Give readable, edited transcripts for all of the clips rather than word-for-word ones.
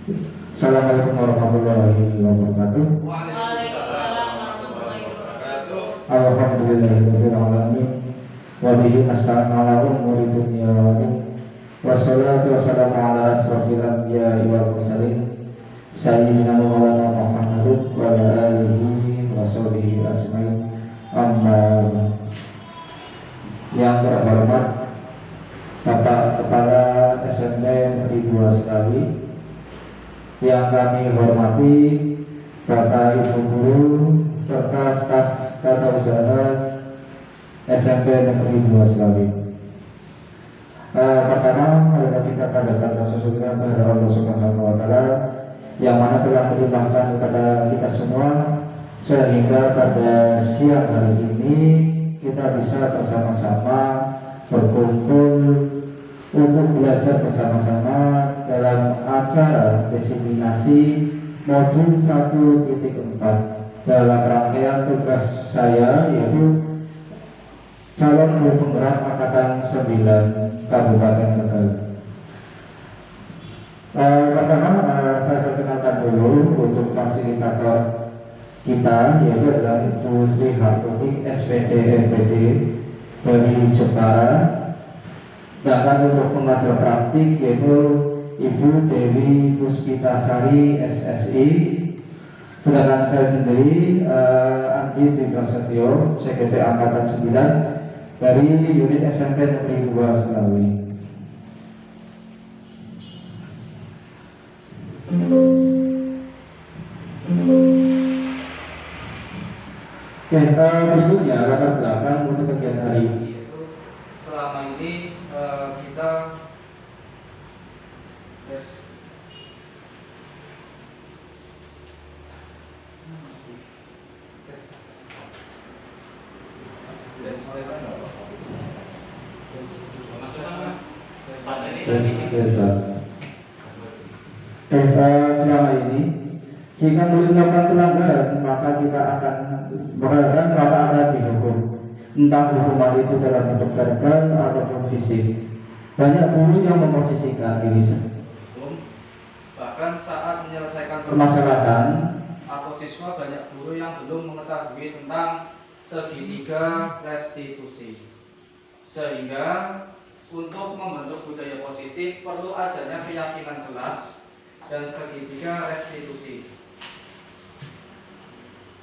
Assalamualaikum warahmatullahi wabarakatuh. Waalaikumsalam warahmatullahi wabarakatuh. Alhamdulillahirabbil alamin. Wa bihi nasta'inu ala umuri dunya wa din. Wassalatu wassalamu ala asrofil anbiya'i wal mursalin sayyidina wa maulana Muhammadin wa ala alihi wa sahbihi ajmain. Amma yang terhormat Bapak Kepala SMP Negeri 2 Sekawi, yang kami hormati Bapak Ibu Guru serta staf tata usaha SMP Negeri 2 Sekawi. Pertama, marilah kita panjatkan rasa syukur kepada Allah Subhanahu wa Ta'ala yang mana telah melimpahkan kepada kita semua sehingga pada siang hari ini kita bisa bersama-sama berkumpul untuk belajar bersama-sama dalam acara diseminasi modul 1.4 dalam rangkaian tugas saya, yaitu calon guru penggerak angkatan 9 Kabupaten Tegal. Pertama, saya perkenalkan dulu untuk fasilitator kita, yaitu adalah Ibu Sri Hartoni SPD MPD dari Jepara. Sedangkan untuk pengajar praktik yaitu Ibu Dewi Puspitasari SSI. Sedangkan saya sendiri Andi Prasetyo, CGT Angkatan 9 dari unit SMP Negeri 2 Selawi. Berikutnya latar belakang untuk kegiatan hari ini. Selama ini kita selama ini jika melakukan pelanggaran maka kita akan dihukum, entah hukuman itu dalam bentuk verbal ataupun fisik. Banyak guru yang memposisikan diri bahkan saat menyelesaikan permasalahan atau siswa, banyak guru yang belum mengetahui tentang segitiga restitusi. Sehingga untuk membentuk budaya positif perlu adanya keyakinan jelas dan segitiga restitusi.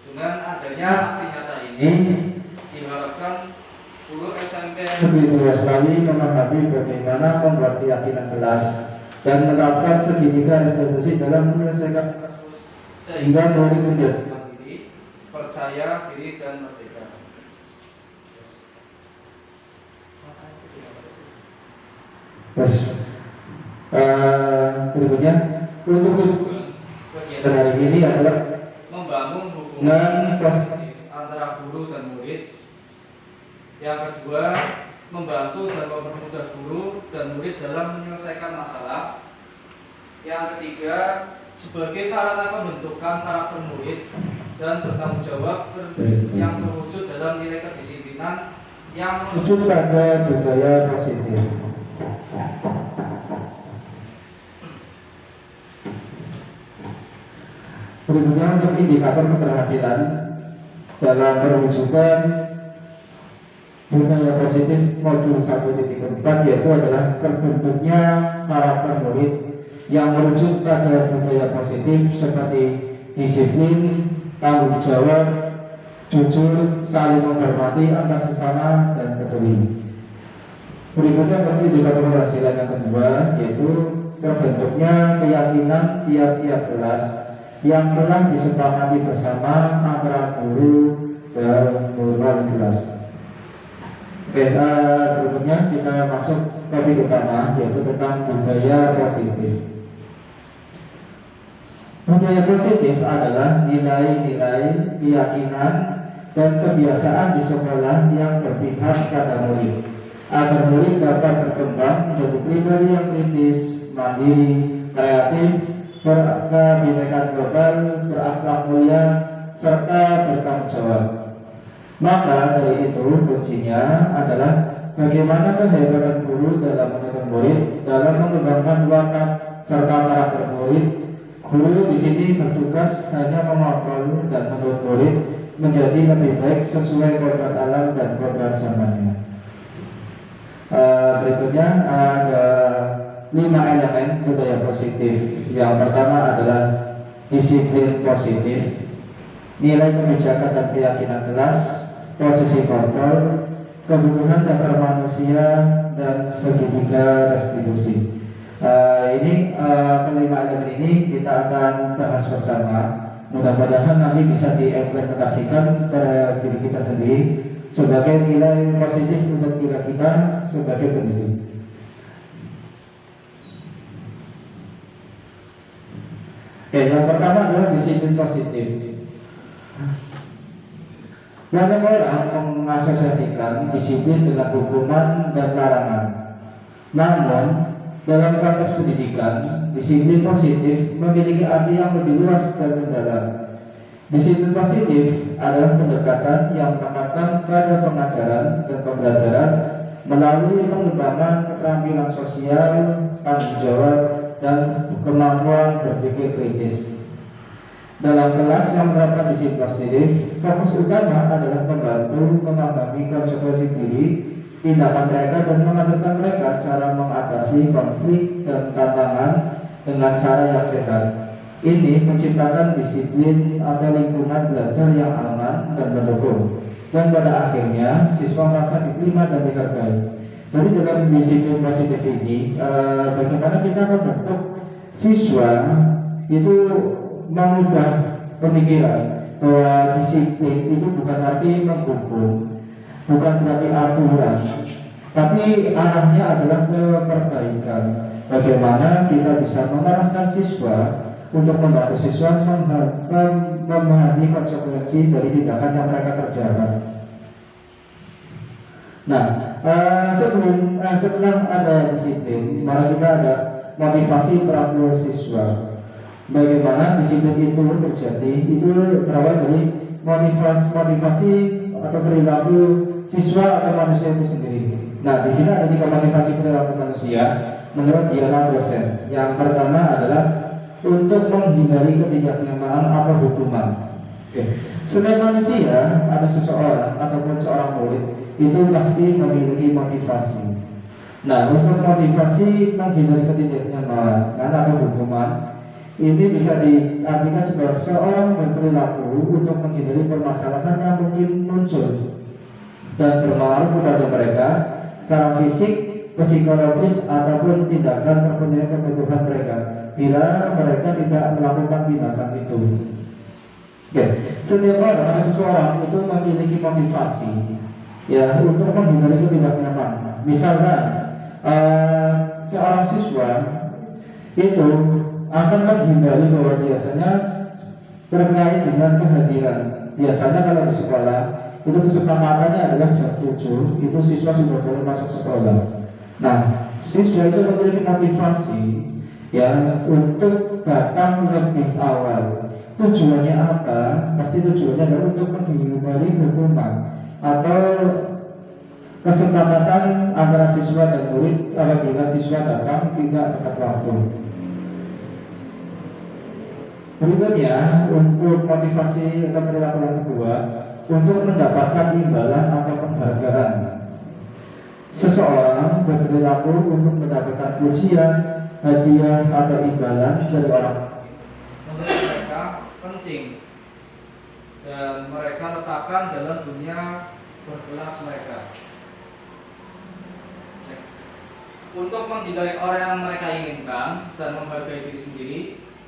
Dengan adanya aksi nyata ini diharapkan guru SMP Negeri 2 Selawi memahami bagaimana membuat keyakinan jelas dan menerapkan segitiga restitusi dalam menyelesaikan kasus sehingga murid menjadi mandiri, percaya diri dan merdeka. Berikutnya untuk kegiatan hari ini adalah membangun hubungan positif antara guru dan murid. Yang kedua, membantu dan mempermudah guru dan murid dalam menyelesaikan masalah. Yang ketiga, sebagai sarana pembentukan karakter murid dan bertanggung jawab yang terwujud dalam nilai kedisiplinan yang wujud pada budaya positif. Berikutnya untuk indikator keberhasilan dalam perwujudan budaya positif modul 1.4 yaitu adalah terbentuknya karakter murid yang merujuk pada budaya positif seperti disiplin, tanggung jawab, jujur, saling menghormati antar sesama, dan peduli. Berikutnya untuk indikator keberhasilan yang kedua yaitu terbentuknya keyakinan tiap-tiap kelas yang telah disepakati bersama antara guru dan murid kelas. Berikutnya kita masuk topik utama yaitu tentang budaya positif. Budaya positif adalah nilai-nilai, keyakinan, dan kebiasaan di sekolah yang berpihak pada murid agar murid dapat berkembang menjadi pribadi yang kritis, mandiri, kreatif, berkebinekaan global, berakhlak mulia, serta bertanggung jawab. Maka dari itu kuncinya adalah bagaimana kehebatan guru dalam menuntun murid dalam mengembangkan watak serta karakter murid Guru di sini bertugas hanya mengontrol dan menuntut murid menjadi lebih baik sesuai kodrat alam dan kodrat zamannya. Berikutnya ada 5 elemen budaya positif. Yang pertama adalah disiplin positif, nilai kebijakan dan keyakinan kelas, posisi kontrol, kebutuhan dasar manusia, dan segitiga restitusi. Ini kelima elemen ini kita akan bahas bersama. Mudah-mudahan nanti bisa diimplementasikan pada diri kita sendiri sebagai nilai positif untuk diri kita sebagai pendidik. Yang pertama adalah disiplin positif. Banyak orang mengasosiasikan disiplin dengan hukuman dan larangan. Namun, dalam konteks pendidikan, disiplin positif memiliki arti yang lebih luas dan mendalam. Disiplin positif adalah pendekatan yang menempatkan pada pengajaran dan pembelajaran melalui pengembangan keterampilan sosial, tanggung jawab, dan kemampuan berpikir kritis. Dalam kelas yang menerapkan disiplin positif, fokus utama adalah membantu memahami konsekuensi diri, tindakan mereka, dan mengajarkan mereka cara mengatasi konflik dan tantangan dengan cara yang sehat. Ini menciptakan disiplin atau lingkungan belajar yang aman dan mendukung. Dan pada akhirnya, siswa merasa diterima dan dihargai. Jadi dengan disiplin positif ini, bagaimana kita membentuk siswa itu mengubah pemikiran bahwa disiplin itu bukan arti menghukum, bukan berarti aturan, tapi arahnya adalah perbaikan. Bagaimana kita bisa mengarahkan siswa untuk membantu siswa memahami konsekuensi dari tindakan yang mereka kerjakan. Nah, setelah ada disiplin, maka kita ada motivasi perilaku siswa. Bagaimana disiplin itu terjadi? Itu berawal dari motivasi atau perilaku siswa atau manusia itu sendiri. Nah, di sini ada 3 motivasi perilaku manusia menurut Diana Rosen. Yang pertama adalah untuk menghindari ketidaknyaman atau hukuman. Setiap manusia, ada seseorang ataupun seorang murid, itu pasti memiliki motivasi. Nah, untuk motivasi menghindari ketidaknyamanan atau hukuman, ini bisa diartikan sebagai seorang berperilaku untuk menghindari permasalahan yang mungkin muncul dan berpengaruh kepada mereka secara fisik, psikologis, ataupun tindakan terpenuhi kebutuhan mereka bila mereka tidak melakukan tindakan itu. Setiap orang atau seseorang itu memiliki motivasi ya untuk menghindari ketidaknyamanan. Misalkan seorang siswa itu akan menghindari bahwa biasanya terkait dengan kehadiran. Biasanya kalau di sekolah itu kesepakatannya adalah jam 7 itu siswa sudah boleh masuk sekolah. Nah, siswa itu memiliki motivasi ya untuk datang lebih awal. Tujuannya apa? Pasti tujuannya adalah untuk menghindari hukuman atau kesepakatan antara siswa dan murid apabila siswa datang tidak tepat waktu. Berikutnya, untuk motivasi atau perilaku yang kedua, untuk mendapatkan imbalan atau penghargaan. Seseorang berperilaku untuk mendapatkan pujian, hadiah atau imbalan dari orang. Menurut mereka penting dan mereka letakkan dalam dunia berkelas mereka. Untuk menghindari orang yang mereka inginkan dan menghargai diri sendiri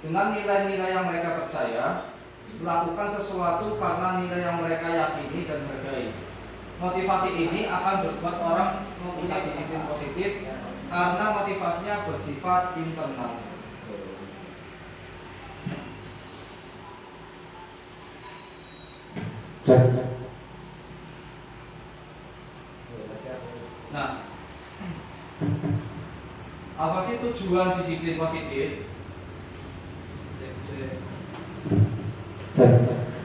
dengan nilai-nilai yang mereka percaya, lakukan sesuatu karena nilai yang mereka yakini dan hargai. Motivasi ini akan berbuat orang mempunyai disiplin positif karena motivasinya bersifat internal. Nah, apa sih tujuan disiplin positif?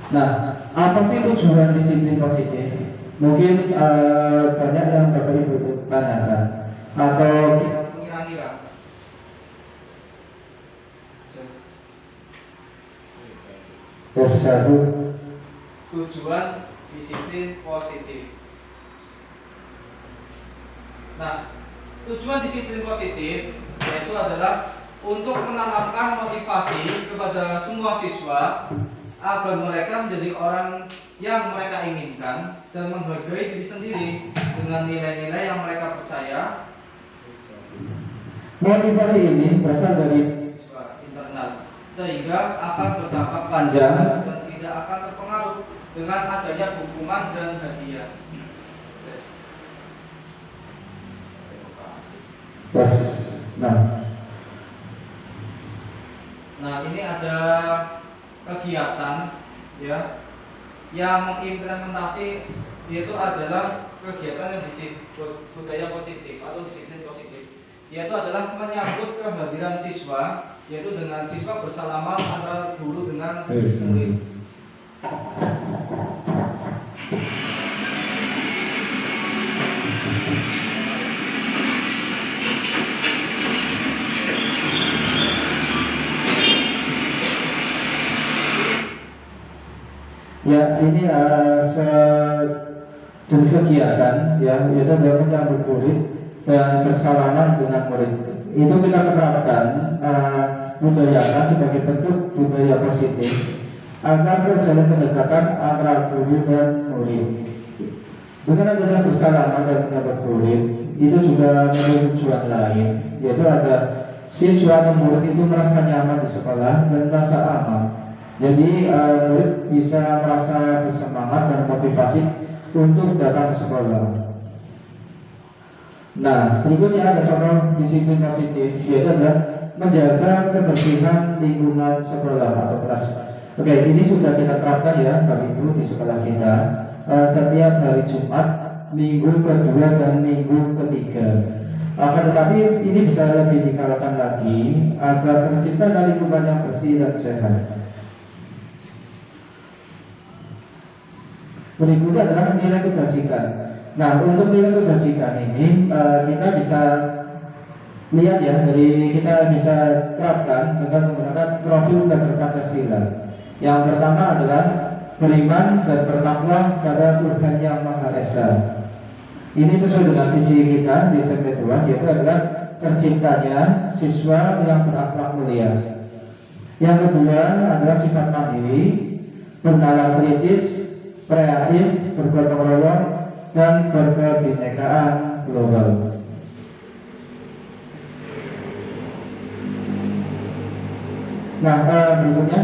Nah, apa sih tujuan disiplin positif? Mungkin banyak yang Bapak Ibu tanyakan atau Mengira-ngira. Tes 1. Tujuan disiplin positif. Nah, tujuan disiplin positif yaitu adalah untuk menanamkan motivasi kepada semua siswa agar mereka menjadi orang yang mereka inginkan dan menghargai diri sendiri dengan nilai-nilai yang mereka percaya. Motivasi ini berasal dari Siswa internal sehingga akan berdampak panjang dan tidak akan terpengaruh dengan adanya hukuman dan hadiah. tes. Nah, ini ada kegiatan ya yang mengimplementasi, yaitu adalah kegiatan yang disebut budaya positif atau disiplin positif, yaitu adalah menyambut kehadiran siswa, yaitu dengan siswa bersalaman antara guru dengan murid. Ya, ini jenis kegiatan ya, yaitu adalah menyambut murid dan bersalaman dengan murid. Itu kita terapkan budayakan sebagai bentuk budaya positif agar terjalin kedekatan antara guru dan murid. Dengan adanya bersalaman dan menyambut murid, itu juga memiliki tujuan lain, yaitu ada siswa dan murid itu merasa nyaman di sekolah dan merasa aman. Jadi murid bisa merasa bersemangat dan motivasi untuk datang ke sekolah. Nah, berikutnya ada contoh disiplin positif, yaitu adalah menjaga kebersihan lingkungan sekolah atau kelas. Oke, ini sudah kita terapkan ya, Bapak Ibu, di sekolah kita setiap hari Jumat, minggu kedua dan minggu ketiga. Akan tetapi ini bisa lebih dikalkan lagi agar tercipta lingkungan yang bersih dan sehat. Berikutnya adalah nilai kebajikan. Nah, untuk nilai kebajikan ini kita bisa lihat ya, dari kita bisa terapkan dengan menggunakan profil dasar Pancasila. Yang pertama adalah beriman dan bertakwa pada Tuhan Yang Maha Esa. Ini sesuai dengan visi kita di SMP 2, yaitu adalah terciptanya siswa yang berakhlak mulia. Yang kedua adalah sifat mandiri, bernalar kritis, kreatif, bergotong royong, dan berkebinekaan global. Nah, berikutnya,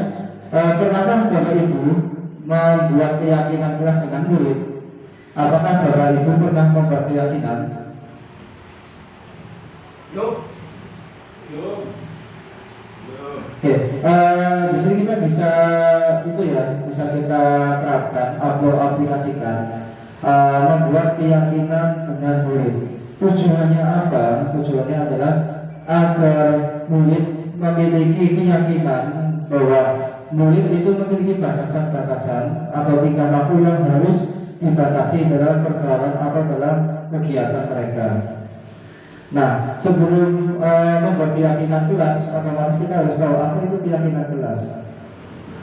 pernahkah Bapak Ibu membuat keyakinan kelas dengan murid? Apakah Bapak Ibu pernah membuat keyakinan? Oke, di sini kita bisa bisa kita terapkan atau aplikasikan membuat keyakinan dengan murid. Tujuannya apa? Tujuannya adalah agar murid memiliki keyakinan bahwa murid itu memiliki batasan-batasan atau tingkah laku yang harus dibatasi dalam pergaulan atau dalam kegiatan mereka. Nah, sebelum membuat keyakinan kelas, otomatis kita harus tahu apa itu keyakinan kelas.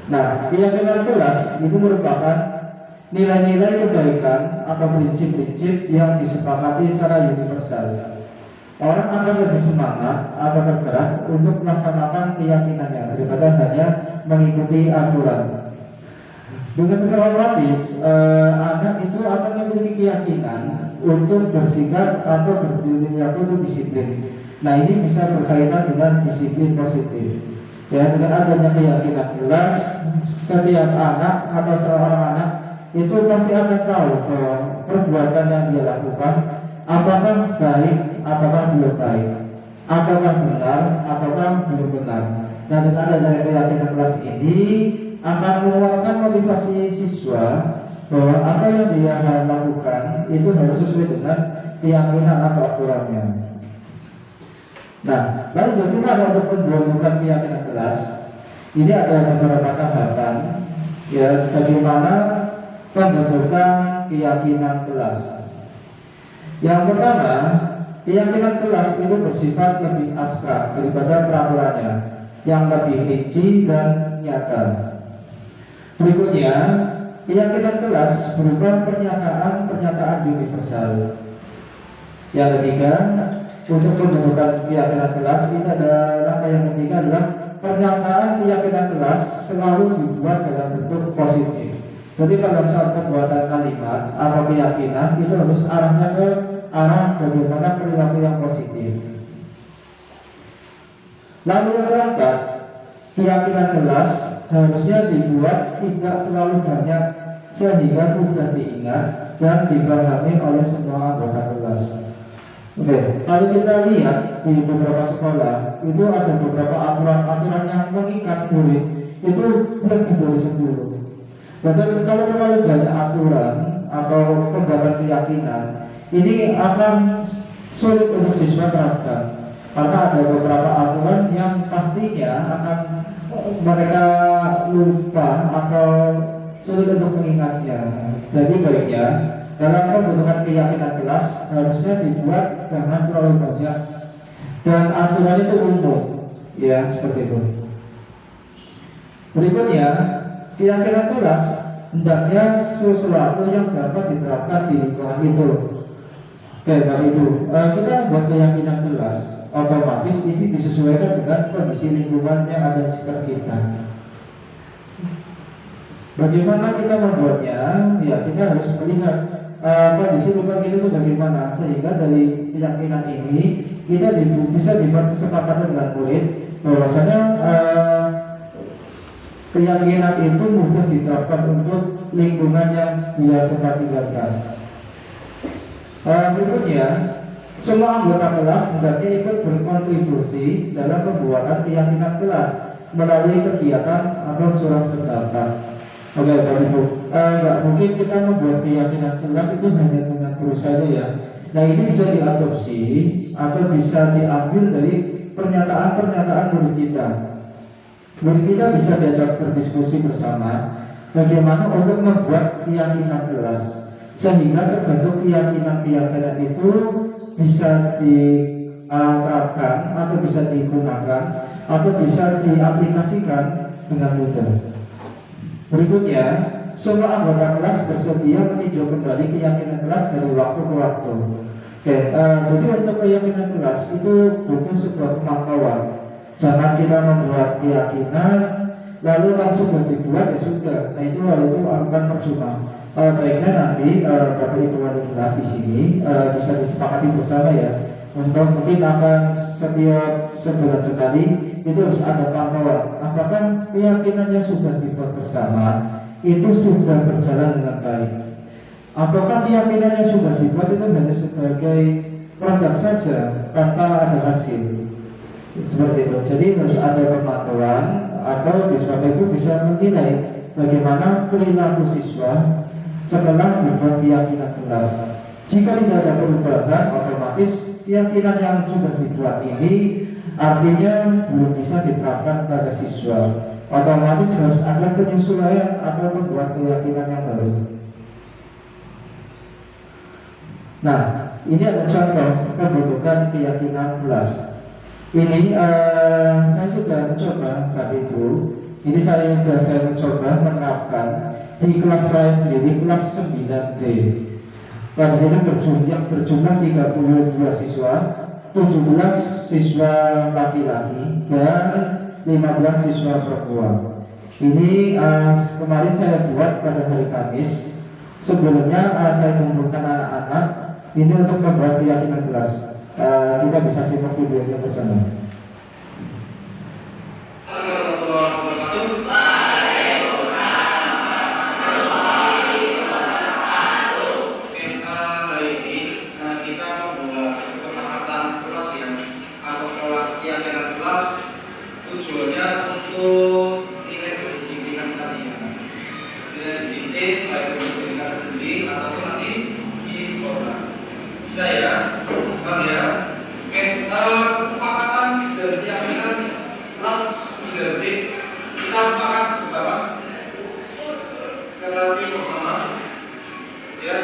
Nah, keyakinan kelas itu merupakan nilai-nilai kebaikan atau prinsip-prinsip yang disepakati secara universal. Orang akan lebih semangat atau bergerak untuk melaksanakan keyakinannya daripada hanya mengikuti aturan. Dengan secara praktis, anak itu akan memiliki keyakinan untuk bersikap atau berperilaku untuk disiplin. Nah, ini bisa berkaitan dengan disiplin positif. Ya, dengan adanya keyakinan kelas, setiap anak atau seorang anak itu pasti akan tahu bahwa perbuatan yang dia lakukan apakah baik ataukah belum baik, apakah benar ataukah belum benar. Nah, dengan adanya keyakinan kelas ini akan menguatkan motivasi siswa bahwa apa yang dia lakukan itu harus sesuai dengan keyakinan atau aturannya. Nah, lalu bagaimana untuk menumbuhkan keyakinan kelas? Ini ada beberapa tahapan ya, bagaimana pembentukan keyakinan kelas. Yang pertama, keyakinan kelas itu bersifat lebih abstrak daripada peraturannya, yang lebih rinci dan nyata. Berikutnya, keyakinan kelas berupa pernyataan universal. Yang ketiga, untuk pembentukan keyakinan kelas, ini ada langkah yang ketiga adalah pernyataan keyakinan kelas selalu dibuat dalam bentuk positif. Jadi pada saat pembuatan kalimat atau keyakinan itu harus arahnya ke arah bagaimana perilaku yang positif. Lalu yang keempat, keyakinan kelas harusnya dibuat tidak terlalu banyak sehingga mudah diingat dan dipahami oleh semua anggota kelas. Oke, kalau kita lihat di beberapa sekolah itu ada beberapa aturan yang mengikat murid itu lebih dari 10. Dan kalau terlalu banyak aturan atau pembuatan keyakinan, ini akan sulit untuk siswa terapkan karena ada beberapa aturan yang pastinya akan mereka lupa atau sulit untuk mengingatnya. Jadi baiknya dalam pembentukan keyakinan kelas harusnya dibuat jangan terlalu banyak dan aturan itu umum, ya seperti itu. Berikutnya, keyakinan kelas hendaknya sesuatu yang dapat diterapkan di lingkungan itu. Oke, dari itu kita buat keyakinan kelas, otomatis ini disesuaikan dengan kondisi lingkungan yang ada di sekitar kita. Bagaimana kita membuatnya? Ya kita harus melihat kondisi lingkungan itu bagaimana, sehingga dari keyakinan ini kita bisa dibuat kesepakatan dengan murid bahwasanya keyakinan itu mudah diterapkan untuk lingkungan yang dia tempat tinggalkan. Berikutnya, semua anggota kelas hendaknya ikut berkontribusi dalam pembuatan keyakinan kelas melalui kegiatan atau surat pendapat. Oke, Bapak Ibu, nggak mungkin kita membuat keyakinan kelas itu hanya dengan guru saja ya. Nah ini bisa diadopsi atau bisa diambil dari pernyataan-pernyataan murid kita. Murid kita bisa diajak berdiskusi bersama bagaimana untuk membuat keyakinan kelas, sehingga terbentuk keyakinan itu bisa diterapkan atau bisa digunakan atau bisa diaplikasikan dengan mudah. Berikutnya, semua anggota kelas bersedia meninjau kembali keyakinan kelas dari waktu ke waktu. Oke, jadi untuk keyakinan kelas itu butuh sebuah kemampuan. Jangan kita membuat keyakinan lalu langsung dibuat ya sudah. Nah itu akan percuma. Baiknya nanti Bapak Ibu wali kelas di sini bisa disepakati bersama ya. Untuk mungkin akan setiap sebulan sekali itu harus ada pantauan. Apakah keyakinan yang sudah dibuat bersama itu sudah berjalan dengan baik? Apakah keyakinan yang sudah dibuat itu hanya sebagai produk saja tanpa ada hasil? Seperti itu. Jadi harus ada pemantauan atau Bapak Ibu bisa menilai bagaimana perilaku siswa setelah dibuat keyakinan kelas. Jika tidak ada perubahan, otomatis keyakinan yang sudah dibuat ini artinya belum bisa diterapkan pada siswa. Otomatis harus ada penyesuaian atau membuat keyakinan yang baru. Nah, ini adalah contoh pembentukan keyakinan kelas. Ini saya sudah mencoba, Bapak Ibu. Ini saya mencoba menerapkan di kelas saya sendiri, kelas 9D. Pada sini berjumlah 32 siswa, 17 siswa laki-laki dan 15 siswa perempuan. Ini kemarin saya buat pada hari Kamis. Sebelumnya saya mengumpulkan anak-anak ini untuk membuat keyakinan kelas. Kita bisa simak videonya bersama. Tujuannya untuk nilai kedisiplinan kalian. Nilai disiplin baik untuk diri kalian sendiri ataupun nanti di sekolah. Bisa ya, paham ya? Oke, kesepakatan dari keyakinan kelas 9D kita sepakat bersama. Sekali lagi bersama. Ya,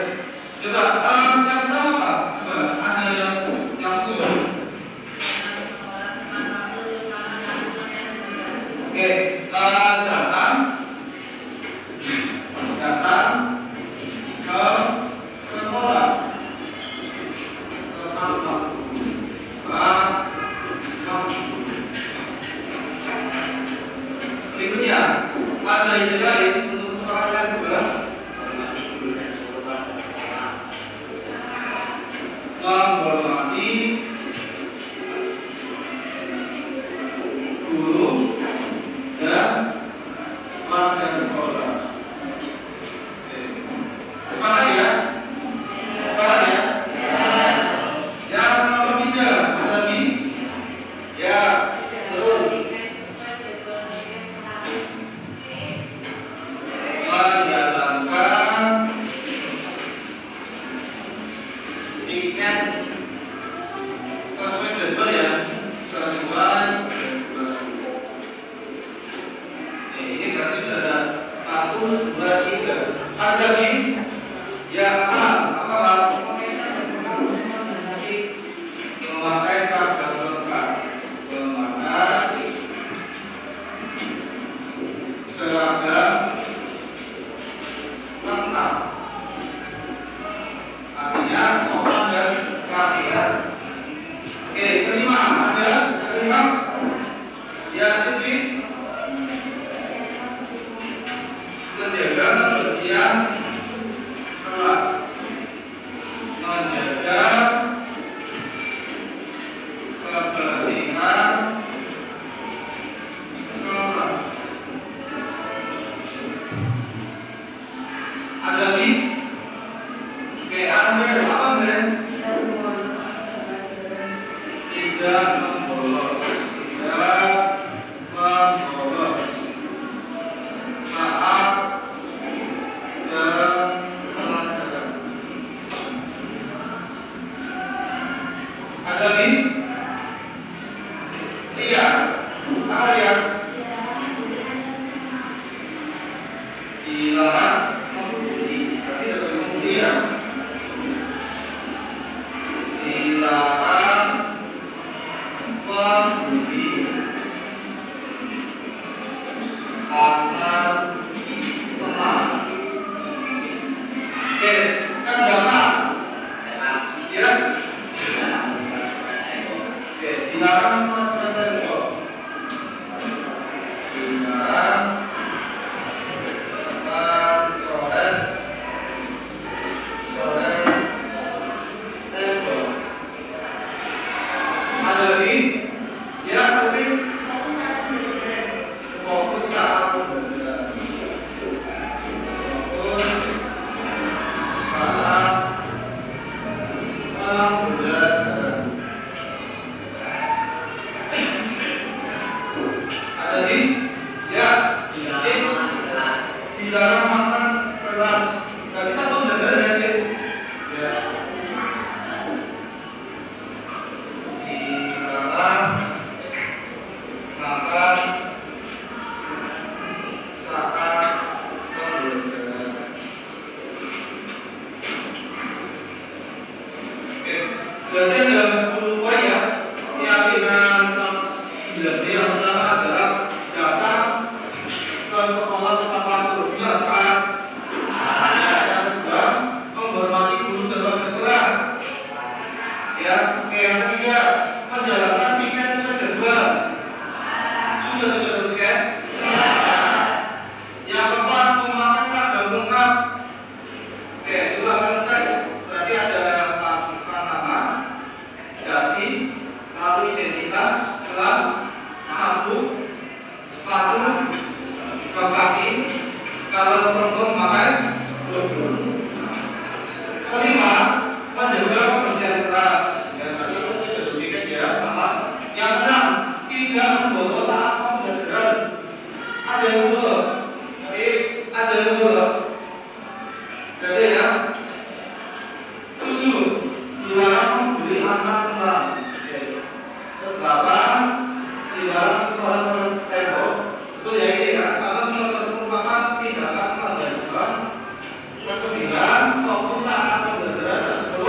coba yang pertama apa? Coba ada yang sudah. Oke, gerakan Ada ide lain untuk semangat yang kedua? Menghormati guru dan warga sekolah. Sepakat ya? Sepakat ya? Yang nomor 3 ada lagi? Ya, terus menjalankan tiket sesuai jadwal ya, sesuai jadwal. Ini berarti sudah ada 1, 2, 3. Ada lagi? Ya, apa? Memakai seragam lengkap. Memakai seragam lengkap. Artinya sopan dan rapi ya. Oke, terima. Ada? Terima? Ya, Siti. Menjaga kebersihan kelas. Menjaga kebersihan kelas. Ada lagi? Oke, ada apa Ben? Tidak membolos. Tidak membolos. Saat jam pelajaran. Ada lagi? Iya. Apa ya? Dilarang mengemudi. Berarti tidak boleh mengemudi ya. Dilarang mengemudi antar teman. Oke, kan bapak ya. Oke, dilarang menggunakan tembok. Dilarang coret tembok. Ada lagi? Ya, tapi fokus saat pembelajaran. Fokus saat pembelajaran. Ada lagi? Ya, dilarang makan keras. Berarti satu pembelajaran ya, Dit? Ya. Dilarang makan saat pembelajaran. Oke, jadi ada 10 poin ya. Keyakinan kelas 9B yang pertama adalah datang ke sekolah tepat waktu. Gimana sekarang? Yang kedua, menghormati guru dan warga sekolah. Ya, oke, yang ketiga, menjalankan piket sesuai jadwal. Sudah jadwal piket? Yang keempat, memakai seragam lengkap. Oke, coba kalian cek. Berarti ada pangkat nama, dasi, lalu identitas, kelas, sabuk, sepatu, kaos kaki. Kalau perempuan memakai kerudung. Kelima, menjaga kebersihan kelas. Ya, tadi itu sudah demikian ya sama. Yang keenam, tidak membolos saat pembelajaran. Ada yang membolos. Jadi ada yang membolos. Jadi ya, 7, dilarang membeli antar teman. Ke-8, dilarang coret-coret tembok. Itu ya ini ya, karena merupakan tindakan mahasiswa. Ke-9, fokus saat pembelajaran. Dan 10,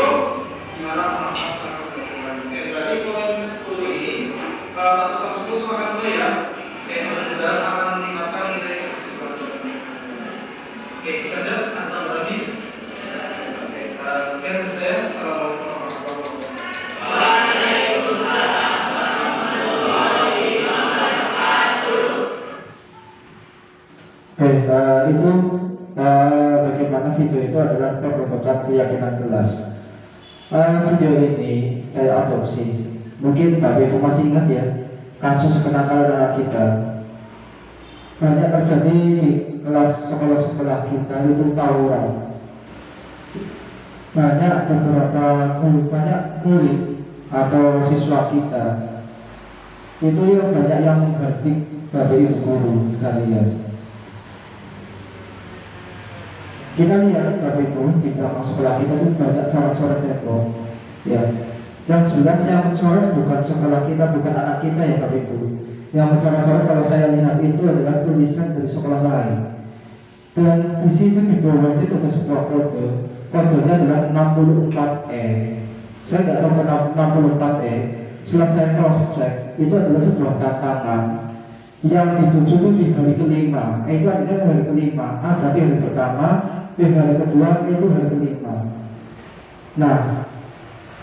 dilarang melakukan saat pembelajaran. Oke, berarti poin 10 ini 1 sampai 10 sepakat semua ya. Oke, mudah-mudahan akan meningkatkan nilai kesimpulan. Oke, bisa saja ada tambah lagi. itu bagaimana video itu adalah pembentukan keyakinan kelas. Video ini saya adopsi. Mungkin Bapak Ibu masih ingat ya, kasus kenakalan anak kita banyak terjadi di kelas sekolah-sekolah kita itu tawuran. Banyak murid atau siswa kita itu ya banyak yang menghardik Bapak Ibu guru sekalian. Kita lihat Bapak Ibu di belakang sekolah kita itu banyak coret-coret tembok. Ya, yang jelas yang mencoret bukan sekolah kita, bukan anak kita ya Bapak Ibu. Yang mencoret-coret kalau saya lihat itu adalah tulisan dari sekolah lain. Dan di situ di bawah itu ada sebuah kode. Kodenya adalah 64E. Saya tidak tahu kenapa 64E. Setelah saya cross check, itu adalah sebuah tantangan yang dituju itu di hari kelima. Itu artinya hari kelima. A berarti hari pertama, B hari kedua, itu hari kelima. Nah,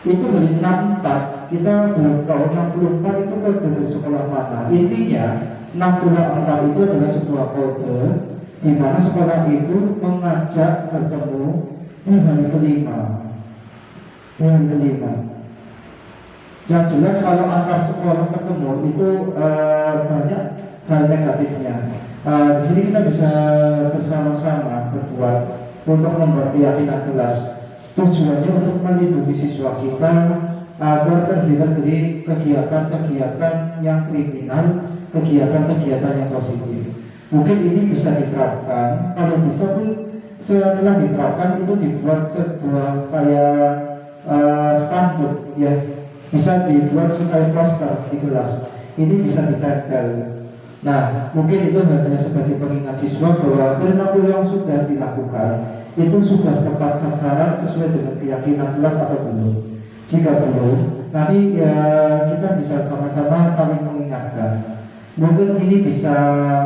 itu dari 64 kita belum tahu 64 itu kode dari sekolah mana. Intinya 64 itu adalah sebuah kode di mana sekolah itu mengajak bertemu di hari kelima. Hari kelima. Yang jelas kalau antar sekolah ketemu itu banyak hal negatifnya. Di sini kita bisa bersama-sama berbuat untuk membuat keyakinan kelas. Tujuannya untuk melindungi siswa kita agar terhindar dari kegiatan-kegiatan yang kriminal, kegiatan-kegiatan yang positif. Mungkin ini bisa diterapkan. Kalau bisa pun setelah diterapkan itu dibuat sebuah kayak spanduk ya. Bisa dibuat supaya poster di kelas. Ini bisa ditempel. Nah, mungkin itu hanya sebagai pengingat siswa bahwa perilaku yang sudah dilakukan itu sudah tepat sasaran sesuai dengan keyakinan kelas atau belum. Jika belum, nanti ya kita bisa sama-sama saling mengingatkan. Mungkin ini bisa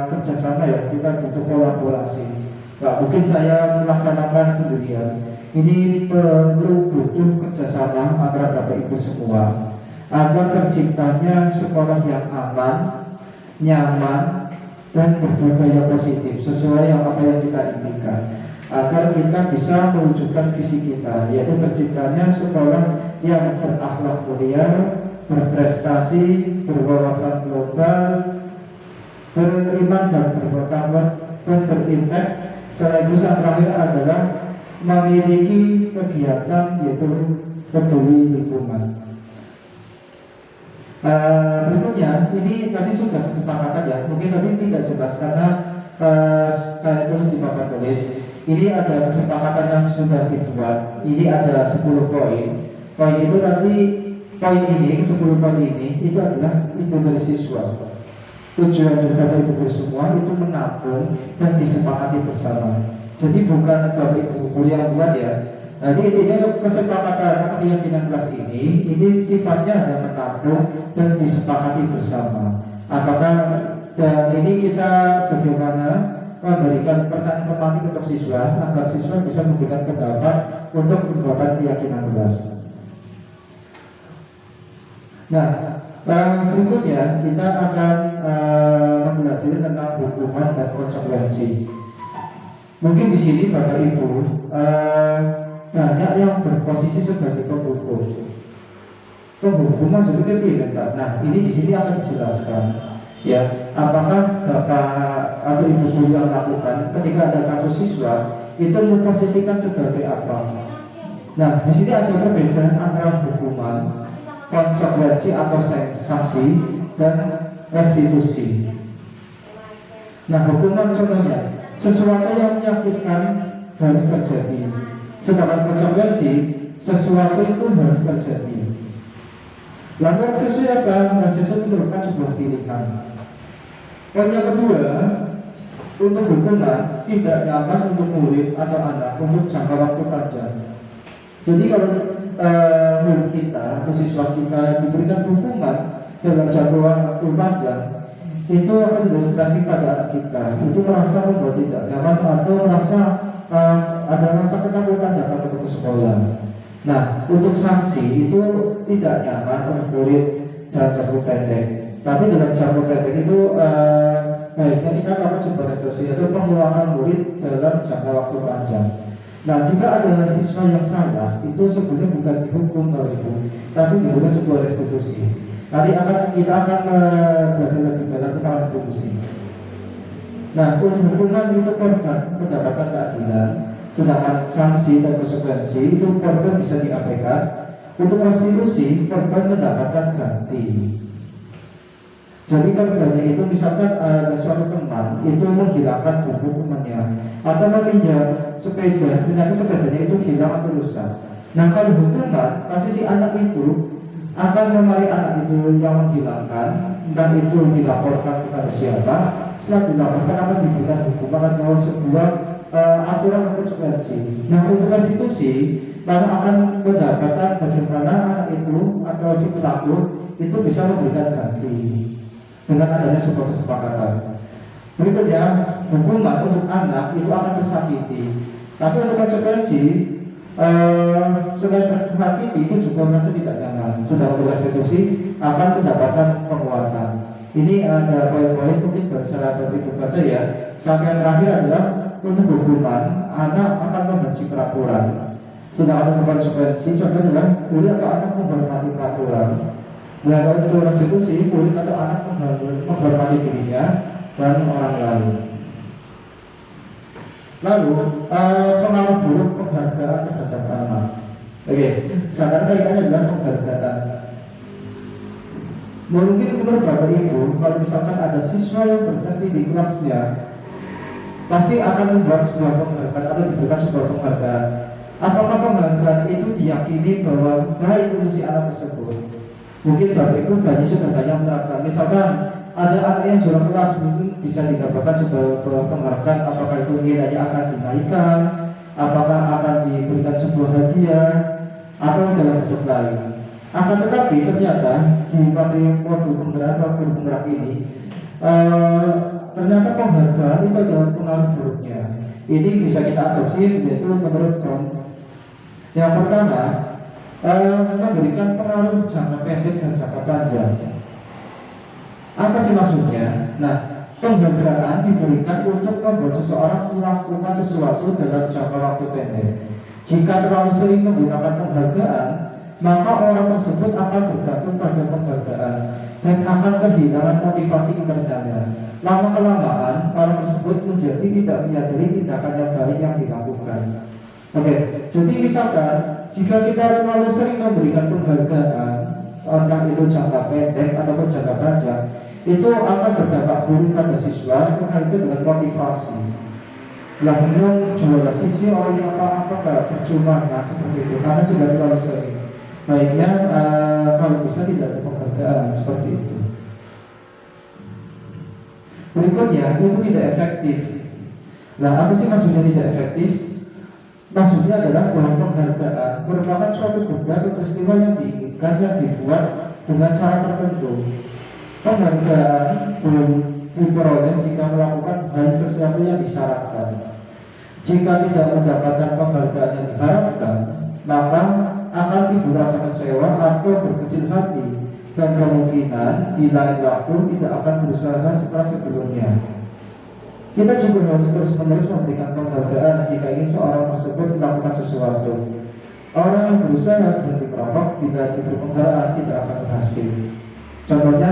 kerjasama ya, kita butuh kolaborasi. Nah, mungkin saya melaksanakan sendirian. Ini perlu butuh kerjasama antara Bapak Ibu semua agar terciptanya sekolah yang aman, nyaman, dan berbudaya positif sesuai apa yang kita inginkan. Agar kita bisa mewujudkan visi kita, yaitu terciptanya sekolah yang berakhlak mulia, berprestasi, berwawasan global, beriman dan bertakwa, dan berimpact. Sekaligus yang terakhir adalah memiliki kegiatan yaitu peduli lingkungan. Berikutnya, ini tadi sudah kesepakatan ya. Mungkin tadi tidak jelas karena saya tulis di papan tulis. Ini ada kesepakatan yang sudah dibuat. Ini ada 10 poin. Poin itu nanti poin ini, 10 poin ini itu adalah itu dari siswa. Tujuan dari Bapak Ibu semua itu menabung dan disepakati bersama. Jadi bukan Bapak Ibu yang buat ya. Jadi intinya kesepakatan keyakinan kelas ini sifatnya ada menabung dan disepakati bersama. Apakah dan ini kita bagaimana memberikan pertanyaan pematik untuk siswa agar siswa bisa memberikan pendapat untuk membuat keyakinan kelas. Nah, berikutnya kita akan mempelajari tentang hukuman dan konsekuensi. Mungkin di sini Bapak Ibu banyak yang berposisi sebagai penghukum. Penghukuman sebetulnya tidak. Nah, ini di sini akan dijelaskan. Ya, apakah Bapak atau Ibu guru yang lakukan ketika ada kasus siswa itu memposisikan sebagai apa? Nah, di sini ada perbedaan antara hukuman, konsekuensi atau sanksi, dan restitusi. Nah, hukuman contohnya sesuatu yang menyakitkan harus terjadi. Sedangkan konsekuensi sesuatu itu harus terjadi. Lalu sesuatu apa? Nah, sesuatu itu merupakan sebuah pilihan. Poin yang kedua, untuk hukuman tidak nyaman untuk murid atau anak untuk jangka waktu panjang. Jadi kalau murid kita atau siswa kita diberikan hukuman dalam jangka waktu panjang, itu akan diilustrasi pada anak kita. Itu merasa membuat tidak nyaman atau merasa ada rasa ketakutan datang ke sekolah. Nah, untuk sanksi itu tidak nyaman untuk murid dalam jangka pendek. Tapi dalam jangka pendek itu baiknya kita lakukan sebuah restitusi atau pengulangan murid dalam jangka waktu panjang. Nah, jika ada siswa yang salah, itu sebenarnya bukan dihukum oleh ibu, tapi dibuat sebuah restitusi. Nanti kita akan belajar lebih dalam tentang restitusi. Nah, untuk hukuman itu korban mendapatkan keadilan, sedangkan sanksi dan konsekuensi itu korban bisa diabaikan. Untuk restitusi, korban mendapatkan ganti. Jadi kalau banyak itu misalkan ada suatu teman itu menghilangkan buku temannya atau meminjam sepeda, ternyata sepedanya itu hilang atau rusak. Nah, kalau hukuman pasti si anak itu akan memari anak itu yang menghilangkan, dan itu dilaporkan kepada siapa. Setelah dilaporkan akan diberikan hukuman atau sebuah aturan atau konsekuensi. Nah, untuk restitusi maka akan mendapatkan bagaimana anak itu atau si pelaku itu bisa memberikan ganti dengan adanya sebuah kesepakatan. Berikutnya, hukuman untuk anak itu akan tersakiti, tapi untuk konsekuensi selain tersakiti itu juga merasa tidak nyaman. Sudah untuk restitusi akan mendapatkan penguatan. Ini ada poin-poin mungkin secara berikut saja ya. Sampai yang terakhir adalah untuk hukuman anak akan membenci peraturan. Sudah ada konsekuensi, contohnya adalah murid atau anak menghormati peraturan. Nah, kalau untuk restitusi, murid atau anak menghormati dirinya dan orang lain. Lalu, pengaruh buruk penghargaan terhadap anak. Oke, sekarang kaitannya adalah penghargaan. Mungkin menurut Bapak Ibu, kalau misalkan ada siswa yang berprestasi di kelasnya, pasti akan membuat sebuah penghargaan atau diberikan sebuah penghargaan. Apakah penghargaan itu diyakini bahwa baik untuk si anak tersebut? Mungkin Bapak Ibu banyak sudah banyak menerapkan. Misalkan ada anak yang juara kelas, mungkin bisa didapatkan sebuah penghargaan. Apakah itu nilainya akan dinaikkan, apakah akan diberikan sebuah hadiah, atau dalam bentuk lain. Akan tetapi ternyata di pada waktu penggerak ini ternyata penghargaan itu adalah pengaruh buruknya. Ini bisa kita adopsi yaitu menurut Tom. Yang pertama, memberikan pengaruh jangka pendek dan jangka panjang. Apa sih maksudnya? Nah, penghargaan diberikan untuk membuat seseorang melakukan sesuatu dalam jangka waktu pendek. Jika terlalu sering menggunakan penghargaan, maka orang tersebut akan bergantung pada penghargaan dan akan kehilangan motivasi internalnya. Lama-kelamaan, orang tersebut menjadi tidak menyadari tindakan yang baik yang dilakukan. Oke, jadi misalkan jika kita terlalu sering memberikan penghargaan, entah itu jangka pendek ataupun jangka panjang, itu akan berdampak buruk pada siswa, karena itu dengan motivasi. Lah memang juara sisi orang yang apa-apa gak percuma, nah seperti itu, karena sudah terlalu sering. Baiknya kalau bisa tidak ada penghargaan seperti itu. Berikutnya, itu tidak efektif. Nah, apa sih maksudnya tidak efektif? Maksudnya adalah bahwa penghargaan merupakan suatu benda atau peristiwa yang diinginkan yang dibuat dengan cara tertentu. Penghargaan belum diperoleh jika melakukan hal sesuatu yang disyaratkan. Jika tidak mendapatkan penghargaan yang diharapkan, maka akan timbul rasa kecewa atau berkecil hati, dan kemungkinan di lain waktu tidak akan berusaha seperti sebelumnya. Kita juga harus terus-menerus memberikan penghargaan jika ingin seorang tersebut melakukan sesuatu. Orang yang berusaha berhenti merokok tidak diberi penghargaan tidak akan berhasil. Contohnya,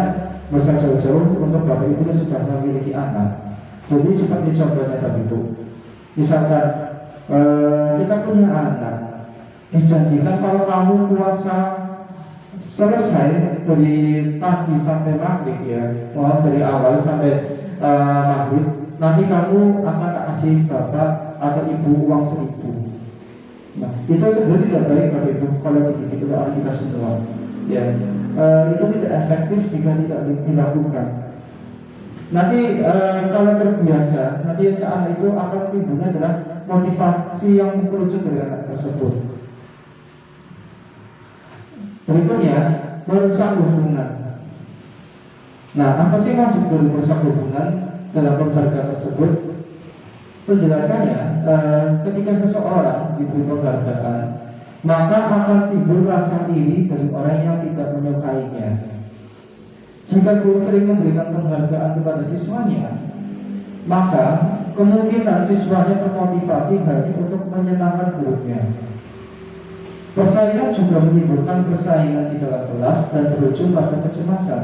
bisa jauh-jauh untuk Bapak Ibu yang sudah memiliki anak. Jadi seperti contohnya Bapak Ibu, misalkan kita punya anak, dijanjikan kalau kamu puasa selesai dari pagi sampai maghrib ya, dari awal sampai maghrib, nanti kamu akan tak kasih bapak atau ibu uang 1.000. Nah, itu sebenarnya tidak baik Bapak Ibu kalau begitu doa kita semua. Ya, itu tidak efektif jika tidak dilakukan. Nanti kalau terbiasa, nanti saat itu akan timbulnya adalah motivasi yang merujuk dari anak tersebut. Berikutnya, merusak hubungan. Nah, apa sih maksud dari merusak hubungan dalam penghargaan tersebut? Penjelasannya, ketika seseorang diberi penghargaan, maka akan timbul rasa iri dari orang yang tidak menyukainya. Jika guru sering memberikan penghargaan kepada siswanya, maka kemungkinan siswanya termotivasi hanya untuk menyenangkan gurunya. Persaingan juga menimbulkan persaingan di dalam kelas dan berujung pada kecemasan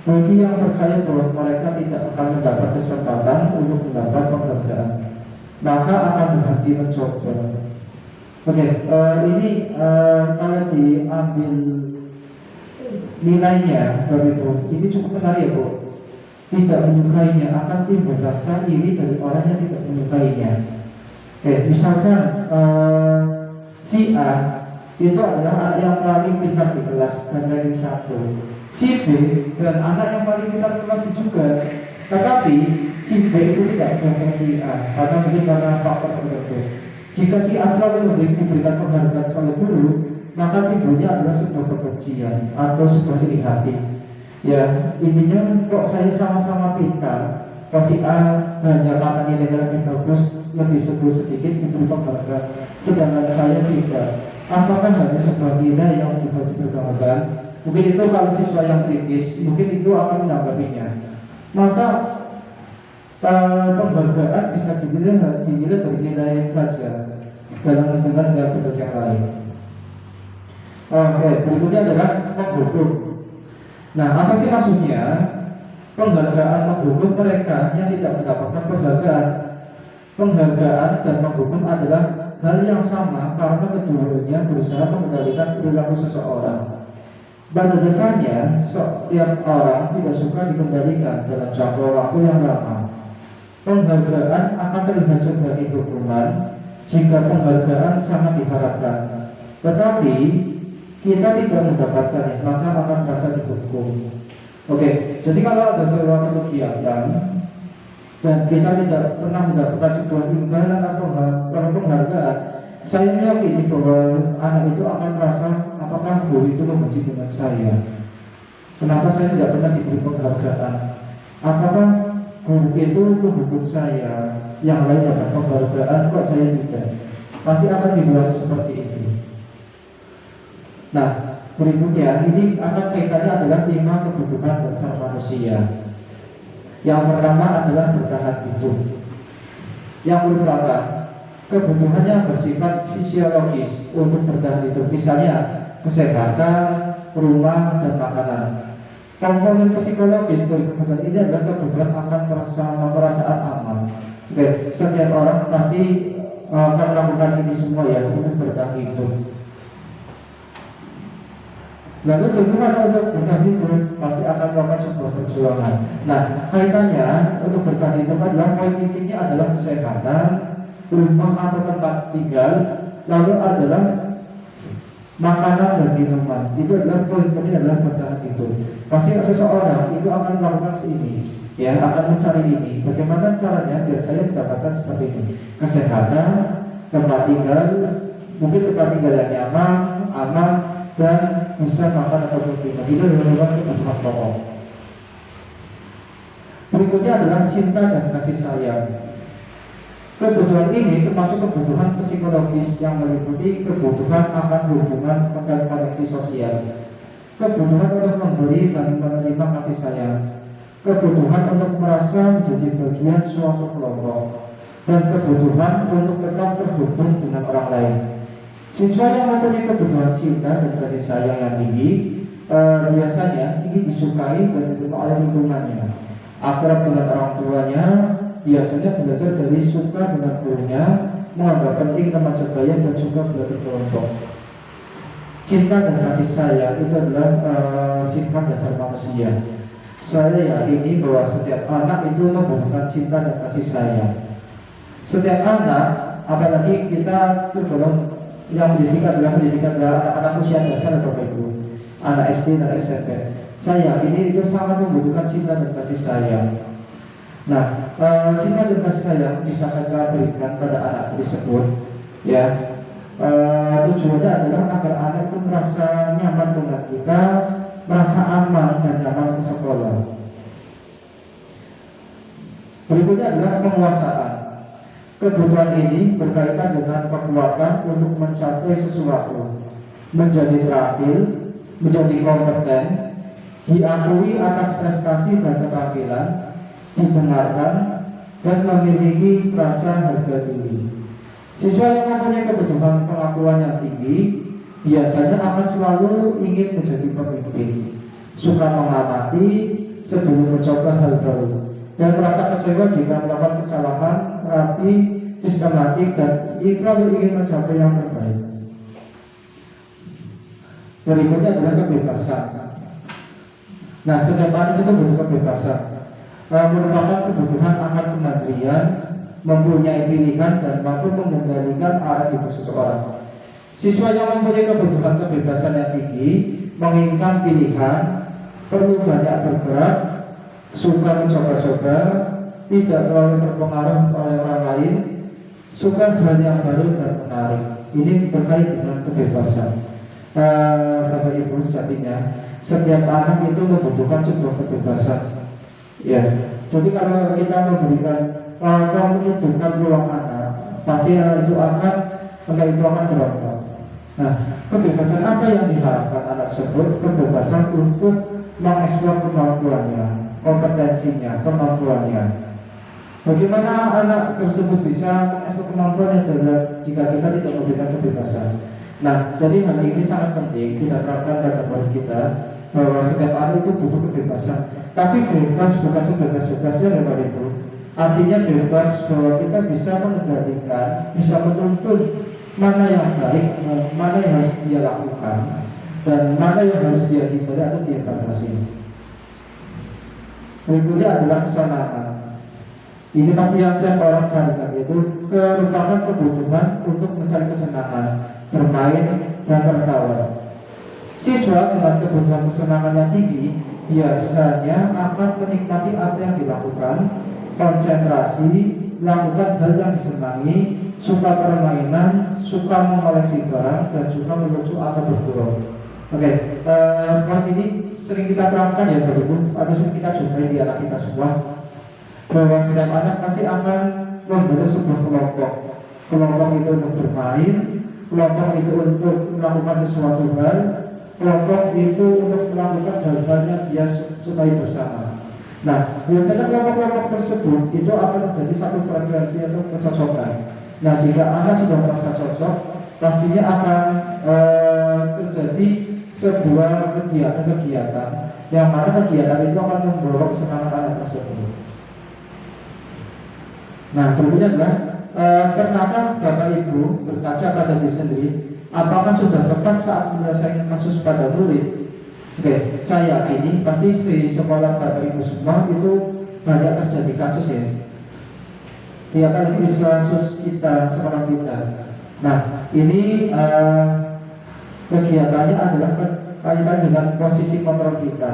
bagi yang percaya bahwa mereka tidak akan mendapat kesempatan untuk mendapat penghargaan, maka akan berhenti mencoba. Oke, ini kalau diambil nilainya dari Bu, ini cukup menarik ya Bu. Tidak menyukainya akan timbul rasa iri dari orang yang tidak menyukainya. Oke, misalkan si A itu adalah anak yang paling pintar di kelas dan ranking 1. Si B dan anak yang paling pintar di kelas juga, tetapi si B itu tidak menyukai si A karena mungkin karena faktor tertentu. Jika si A selalu diberikan penghargaan oleh guru, maka timbulnya adalah sebuah kebencian atau sebuah iri hati. Ya, intinya kok saya sama-sama pintar, kok si A hanya karena nilainya lebih bagus, lebih sedikit diberi penghargaan, sedangkan saya tidak. Apakah hanya sebuah nilai yang juga diperkenalkan? Mungkin itu kalau siswa yang kritis, mungkin itu akan menanggapinya. Masa penghargaan bisa dinilai dari nilai saja dalam hubungan dengan bentuk yang lain. Oke, berikutnya adalah menghukum. Nah, apa sih maksudnya? Penghargaan menghukum mereka yang tidak mendapatkan penghargaan. Penghargaan dan menghukum adalah hal yang sama karena keduanya berusaha mengendalikan perilaku seseorang. Pada dasarnya, setiap orang tidak suka dikendalikan dalam jangka waktu yang lama. Penghargaan akan terlihat sebagai hukuman jika penghargaan sangat diharapkan. Tetapi kita tidak mendapatkannya, maka akan merasa dihukum. Oke, jadi kalau ada suatu kegiatan dan kita tidak pernah mendapatkan sebuah imbalan atau penghargaan, saya meyakini bahwa anak itu akan merasa apakah guru itu membenci dengan saya. Kenapa saya tidak pernah diberi penghargaan? Apakah guru itu menghukum saya? Yang lain dapat penghargaan, kok saya tidak? Pasti akan dibilang seperti itu. Nah, berikutnya ini akan kaitannya adalah 5 kebutuhan dasar manusia. Yang pertama adalah bertahan hidup. Yang merupakan kebutuhannya bersifat fisiologis untuk bertahan hidup, misalnya kesehatan, rumah, dan makanan. Komponen psikologis dari kebutuhan ini adalah kebutuhan akan perasaan aman. Oke, setiap orang pasti akan melakukan ini semua ya untuk bertahan hidup. Lalu bagaimana untuk bertahan hidup? Pasti akan melakukan sebuah perjuangan. Nah, kaitannya untuk bertahan hidup adalah poin intinya adalah kesehatan, rumah atau tempat tinggal, lalu adalah makanan dan minuman. Itu adalah poin penting adalah bertahan hidup. Pasti seseorang itu akan melakukan ini, ya akan mencari ini. Bagaimana caranya biar saya mendapatkan seperti ini? Kesehatan, tempat tinggal, mungkin tempat tinggal yang nyaman, aman, dan bisa makan atau minum. Itu adalah kebutuhan pokok. Berikutnya adalah cinta dan kasih sayang. Kebutuhan ini termasuk kebutuhan psikologis yang meliputi kebutuhan akan hubungan dan koneksi sosial, kebutuhan untuk memberi dan menerima kasih sayang, kebutuhan untuk merasa menjadi bagian suatu kelompok, dan kebutuhan untuk tetap terhubung dengan orang lain. Siswa yang mempunyai kebutuhan cinta dan kasih sayang yang tinggi biasanya ingin disukai dan diterima oleh lingkungannya, akrab dengan orang tuanya, biasanya belajar dari suka dengan gurunya, menganggap penting teman sebaya dan juga belajar kelompok. Cinta dan kasih sayang itu adalah sifat dasar manusia. Saya yakini bahwa setiap anak itu membutuhkan cinta dan kasih sayang. Setiap anak, apalagi kita tergolong yang pendidikan adalah anak-anak usia dasar atau ibu, anak SD dan SMP. Saya ini itu sangat membutuhkan cinta dan kasih sayang. Nah, cinta dan kasih sayang bisa kita berikan pada anak tersebut, ya. Tujuannya adalah agar anak itu merasa nyaman dengan kita, merasa aman dan nyaman ke sekolah. Berikutnya adalah penguasaan. Kebutuhan ini berkaitan dengan kekuatan untuk mencapai sesuatu, menjadi terampil, menjadi kompeten, diakui atas prestasi dan keterampilan, didengarkan, dan memiliki rasa harga diri. Siswa yang mempunyai kebutuhan pengakuan yang tinggi biasanya akan selalu ingin menjadi pemimpin, suka mengamati sebelum mencoba hal baru, dan merasa kecewa jika melakukan kesalahan rapi, sistematik, dan selalu ingin mencapai yang terbaik. Berikutnya adalah kebebasan. Nah, setiap anak itu butuh kebebasan, merupakan kebutuhan akan kemandirian, mempunyai pilihan, dan mampu mengendalikan arah hidup seseorang. Siswa yang mempunyai kebutuhan kebebasan yang tinggi, menginginkan pilihan, perlu banyak bergerak, suka mencoba-coba, tidak terlalu terpengaruh oleh orang lain, suka hal yang baru dan menarik. Ini terkait dengan kebebasan. Bapak Ibu, sejatinya setiap anak itu membutuhkan sebuah kebebasan. Ya, jadi kalau kita menunjukkan ruang anak, pasti anak itu akan berontak. Nah, kebebasan apa yang diharapkan anak tersebut? Kebebasan untuk mengeksplor kemampuannya, kompetensinya, kemampuannya. Bagaimana anak tersebut bisa mengeksplor kemampuannya jika kita tidak memberikan kebebasan? Nah, jadi hal ini sangat penting kita terapkan dalam hidup kita, bahwa setiap anak itu butuh kebebasan. Tapi bebas bukan sebebas-bebasnya ya Bapak Ibu. Artinya bebas bahwa kita bisa mengendalikan, bisa menuntun mana yang baik, mana yang harus dia lakukan, dan mana yang harus dia hindari atau dia batasi. Berikutnya adalah kesenangan. Ini pasti yang saya orang carikan, yaitu merupakan kebutuhan untuk mencari kesenangan, bermain dan tertawa. Siswa dengan kebutuhan kesenangan yang tinggi biasanya akan menikmati apa yang dilakukan, konsentrasi, lakukan hal yang disenangi, suka permainan, suka mengoleksi barang, dan suka melucu atau bergurau. Oke, poin ini sering kita terapkan ya Bapak Ibu, atau sering kita jumpai di anak kita semua, bahwa setiap anak pasti akan membentuk sebuah kelompok. Kelompok itu untuk bermain, kelompok itu untuk melakukan sesuatu hal, kelompok itu untuk melakukan hal-hal yang dia sukai bersama. Nah, biasanya kelompok-kelompok tersebut itu akan menjadi satu frekuensi atau kecocokan. Nah, jika anak sudah merasa cocok, pastinya akan terjadi sebuah kegiatan yang mana kegiatan itu akan membawa kesenangan anak tersebut. Nah, berikutnya adalah pernahkah Bapak Ibu berkaca pada diri sendiri, apakah sudah tepat saat menyelesaikan kasus pada murid? Oke, saya yakini pasti di sekolah Bapak Ibu semua itu banyak terjadi kasus ya. Tiap kali di kasus kita, sekolah kita. Nah, ini kegiatannya adalah kaitan dengan posisi kontrol kita.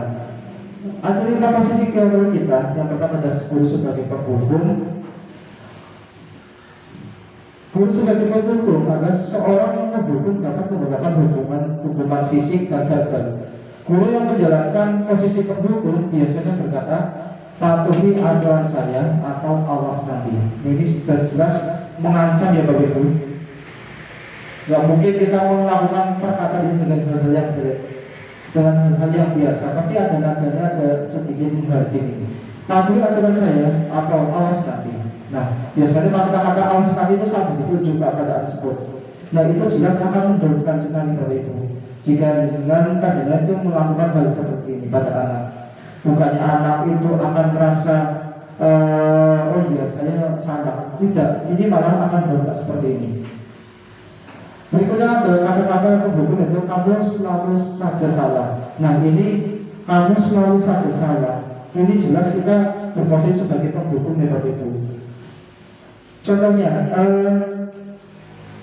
Ada 5 posisi kontrol kita. Yang pertama adalah guru sebagai penghubung. Guru sebagai penghubung adalah seorang yang menghubung dapat menggunakan hubungan fisik dan verbal. Guru yang menjalankan posisi penghubung biasanya berkata, patuhi aturan saya atau awas nanti. Ini sudah jelas mengancam ya Bapak Ibu. Gak mungkin kita melakukan perkataan ini dengan hal-hal yang jelek, dengan hal-hal yang biasa. Pasti ada nadanya, ada sedikit menghargai. Patuhi aturan saya atau awas nanti. Nah, biasanya kata-kata awas nanti itu sama dituju kepada tersebut. Nah, itu jelas akan menurunkan sekali Bapak Ibu. Jika dengan kajian itu melakukan hal seperti ini pada anak, bukannya anak itu akan merasa oh iya saya salah. Tidak, ini malah akan berubah seperti ini. Berikutnya ada kata-kata penghubung itu kamu selalu saja salah. Nah, ini kamu selalu saja salah. Ini jelas kita berposisi sebagai penghubung ya Bapak Ibu. Contohnya,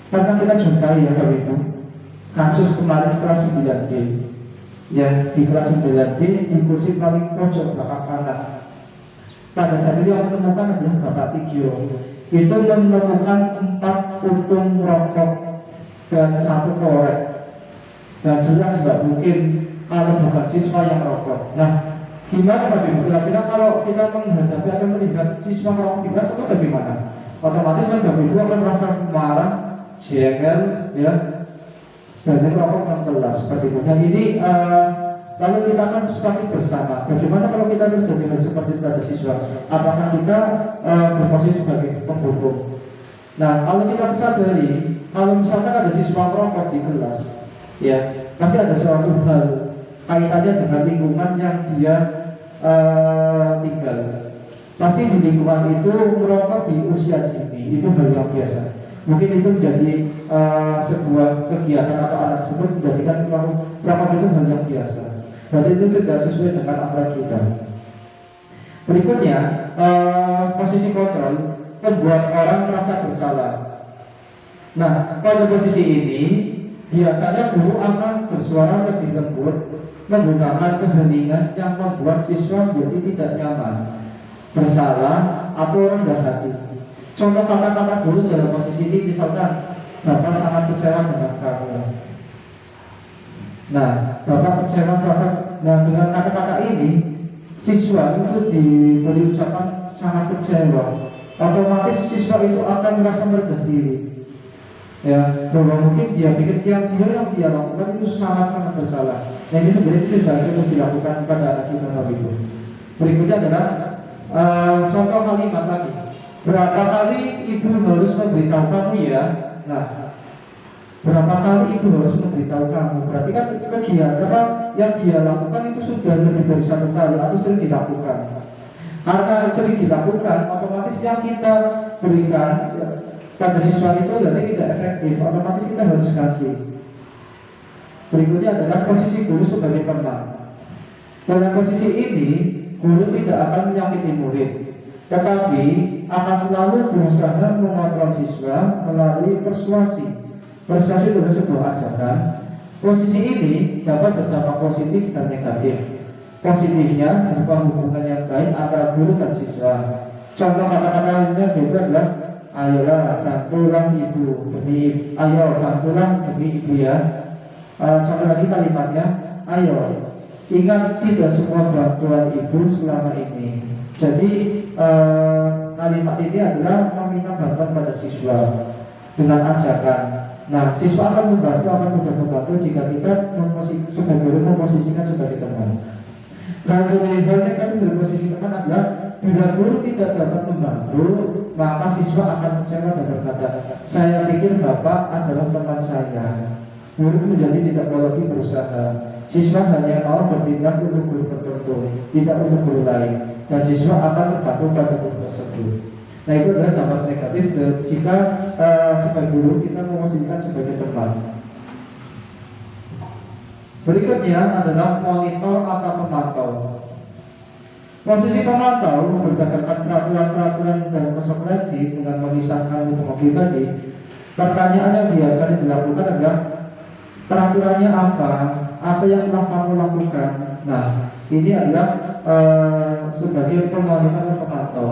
pernah kita jumpai ya Bapak Ibu, kasus kemarin kelas 9D. Ya, di kelas 9D di kursi paling pojok belakang kanan. Pada saat itu yang menemukan adalah Bapak Tigio. Itu menemukan 4 puntung rokok dan 1 korek. Dan jelas nggak mungkin kalau bukan siswa yang rokok. Nah, gimana Bapak Ibu? Kira-kira kalau kita menghadapi atau melihat siswa rokok di kelas itu bagaimana? Otomatis kan Bapak Ibu akan merasa marah, jengkel, ya. Dan rokok 16 seperti itu. Nah, ini lalu kita akan sepakati bersama. Bagaimana kalau kita terjadi hal seperti itu pada siswa? Apakah kita berposisi sebagai penghukum? Nah, kalau kita sadari, kalau misalkan ada siswa merokok di kelas, ya pasti ada suatu hal kaitannya dengan lingkungan yang dia tinggal. Pasti di lingkungan itu merokok di usia dini itu hal yang biasa. Mungkin itu menjadi sebuah kegiatan atau anak tersebut menjadikan merokok itu hal yang biasa. Berarti itu tidak sesuai dengan aturan kita. Berikutnya, posisi kontrol membuat orang merasa bersalah. Nah, pada posisi ini biasanya guru akan bersuara lebih lembut menggunakan keheningan yang membuat siswa menjadi tidak nyaman, bersalah atau rendah hati. Contoh kata-kata guru dalam posisi ini misalkan, Bapak sangat kecewa dengan kamu. Nah, Bapak kecewa dengan kata-kata ini, siswa itu diberi ucapan sangat kecewa. Otomatis siswa itu akan merasa merendah diri. Ya, bahwa mungkin dia pikir yang dia lakukan itu sangat-sangat bersalah. Nah, ini sebenarnya tidak harus dilakukan pada anak kita itu. Berikutnya adalah contoh kalimat lagi. Berapa kali ibu harus memberitahu kamu ya? Nah, berapa kali ibu harus memberitahu kamu? Berarti kan kegiatan apa yang dia lakukan itu sudah lebih dari satu kali atau sering dilakukan. Karena sering dilakukan, otomatis yang kita berikan pada siswa itu berarti tidak efektif. Otomatis kita harus ganti. Berikutnya adalah posisi guru sebagai teman. Dalam posisi ini, guru tidak akan menyakiti murid, tetapi akan selalu berusaha mengontrol siswa melalui persuasi. Persuasi adalah sebuah ajakan. Posisi ini dapat berdampak positif dan negatif. Positifnya berupa hubungan yang baik antara guru dan siswa. Contoh kata-kata itu adalah, ayolah bantulah ibu demi ayo bantulah demi ibu ya. Contoh lagi kalimatnya, ayo ingat tidak semua bantuan ibu selama ini. Jadi kalimat ini adalah meminta bantuan pada siswa dengan ajakan. Nah, siswa akan membantu jika kita sebagai guru memposisikan sebagai teman. Nah, dari halnya kami berposisi teman adalah bila guru tidak dapat membantu, maka siswa akan kecewa dan berkata, saya pikir Bapak adalah teman saya. Guru menjadi tidak mau lagi berusaha. Siswa hanya mau bertindak untuk guru tertentu, tidak untuk guru lain, dan siswa akan terpaku pada guru tersebut. Nah, itu adalah dampak negatif jika sebagai guru kita memposisikan sebagai teman. Berikutnya adalah monitor atau pemantau. Posisi pemantau berdasarkan peraturan-peraturan dalam konsekuensi dengan memisahkan hukum pribadi. Pertanyaan yang biasanya dilakukan adalah peraturannya apa yang telah kamu lakukan. Nah, ini adalah sebagai pemonitor atau pemantau.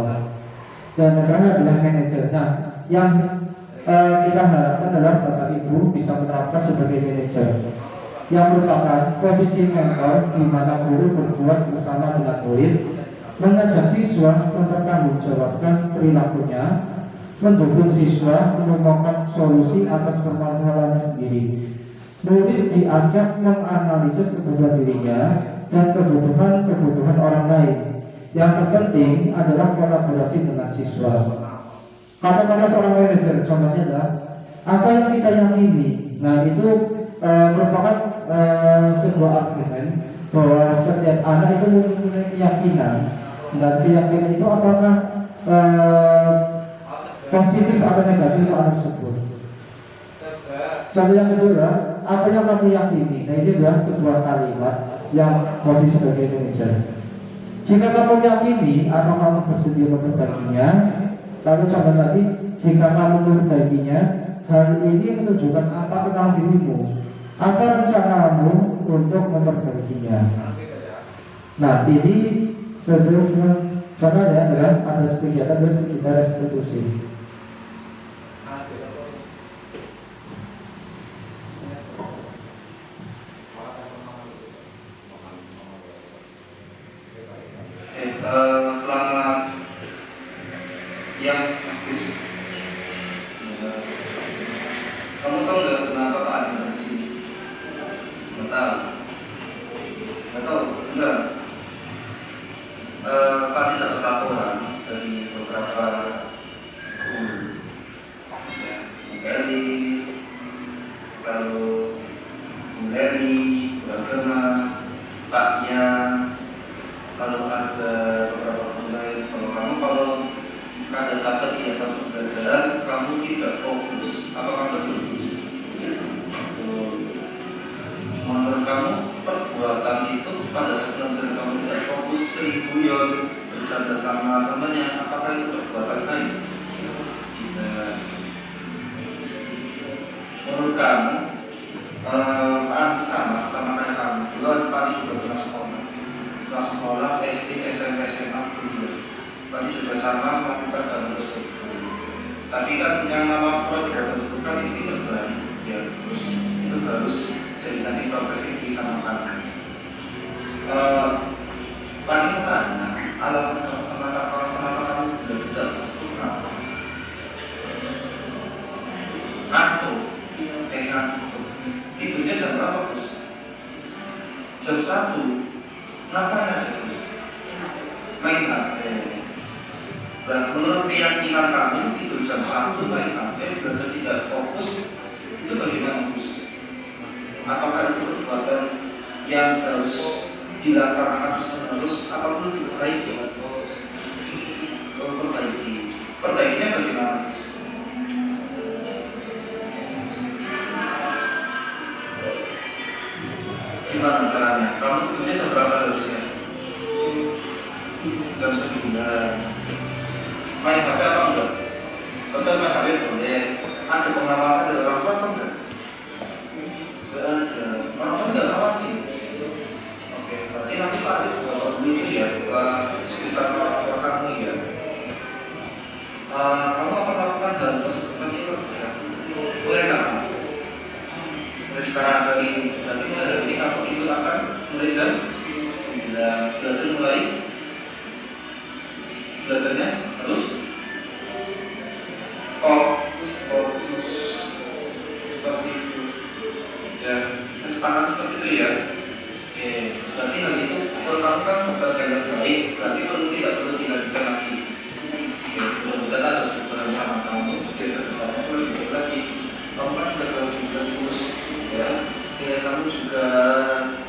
Dan yang terakhir adalah manajer. Nah, yang kita harapkan adalah Bapak Ibu bisa menerapkan sebagai manajer, yang merupakan posisi mentor di mana guru berbuat bersama dengan murid, mengajak siswa mempertanggungjawabkan perilakunya, mendukung siswa menemukan solusi atas permasalahannya sendiri. Murid diajak menganalisis kebutuhan dirinya dan kebutuhan orang lain. Yang terpenting adalah kolaborasi dengan siswa. Kata-kata seorang manajer contohnya adalah apa yang kita yakini. Nah, itu merupakan sebuah argumen bahwa setiap anak itu mempunyai keyakinan, dan keyakinan itu apakah positif atau negatif untuk anak tersebut. Contoh yang kedua, apa yang kamu yakini. Nah, ini adalah sebuah kalimat yang posisi sebagai manajer. Jika kamu yakini atau kamu bersedia memperbaikinya, lalu contoh lagi, jika kamu memperbaikinya, hal ini menunjukkan apa tentang dirimu, apa rencanamu untuk memperbaikinya. Nah, ini sebelum contohnya adalah ada kegiatan restitusi. Selamat siang, Gus. Kamu tahu nggak kenapa Pak ada di sini? Nggak tahu. Atau enggak? Tadi dapat laporan dari beberapa guru, ya, Elis, lalu Leri, Beragama, Taknya, lalu ada beberapa guru lain. Kalau pada saat kegiatan pembelajaran kamu tidak fokus, apakah betul? Menurut kamu perbuatan itu pada saat pembelajaran kamu tidak fokus, sering guyon, bercanda sama temannya, apakah itu perbuatan baik? Tidak. Menurut kamu sama kayak kamu juga tadi juga pernah sekolah SD, SMP, SMA, kuliah. Tadi juga sama melakukan hal tersebut. Tapi kan yang nama perbuatan tersebut kan itu tidak baik, ya terus itu harus jadi nanti introspeksi disamakan. Paling banyak alasan kenapa kamu tidak masuk apa? Ngantuk, tidurnya jam berapa, Gus? Jam 1. Ngapain aja, Gus? Main HP. Dan menurut keyakinan kamu tidur jam 1 main HP, belajar tidak fokus, itu bagaimana, Gus? Apakah itu perbuatan yang harus dilaksanakan terus apapun diperbaiki? Perbaikinya bagaimana? Gimana caranya? Kamu tidurnya jam berapa harusnya? Jam 9. Main HP apa enggak? Tetap main HP boleh. Ada pengawasan dari orang tua apa enggak? Enggak ada. Orang tua enggak ngawasi. Oke, berarti nanti Pak Adit juga dulu ya, bisa orang kamu ya. Kamu akan lakukan hal tersebut itu ya? Boleh nggak? Mulai sekarang dari nanti mulai dari ini kamu itu akan mulai jam 9 belajar mulai belajarnya terus fokus seperti itu ya, kesepakatan seperti itu ya. Oke, berarti hal itu kalau kamu kan bekerja yang baik, berarti tidak perlu dilanjutkan lagi. Oke, mudah-mudahan ada hubungan sama kamu, biar kamu perlu dikit lagi. Kamu kan sudah kelas 9 terus, ya. Nilai kamu juga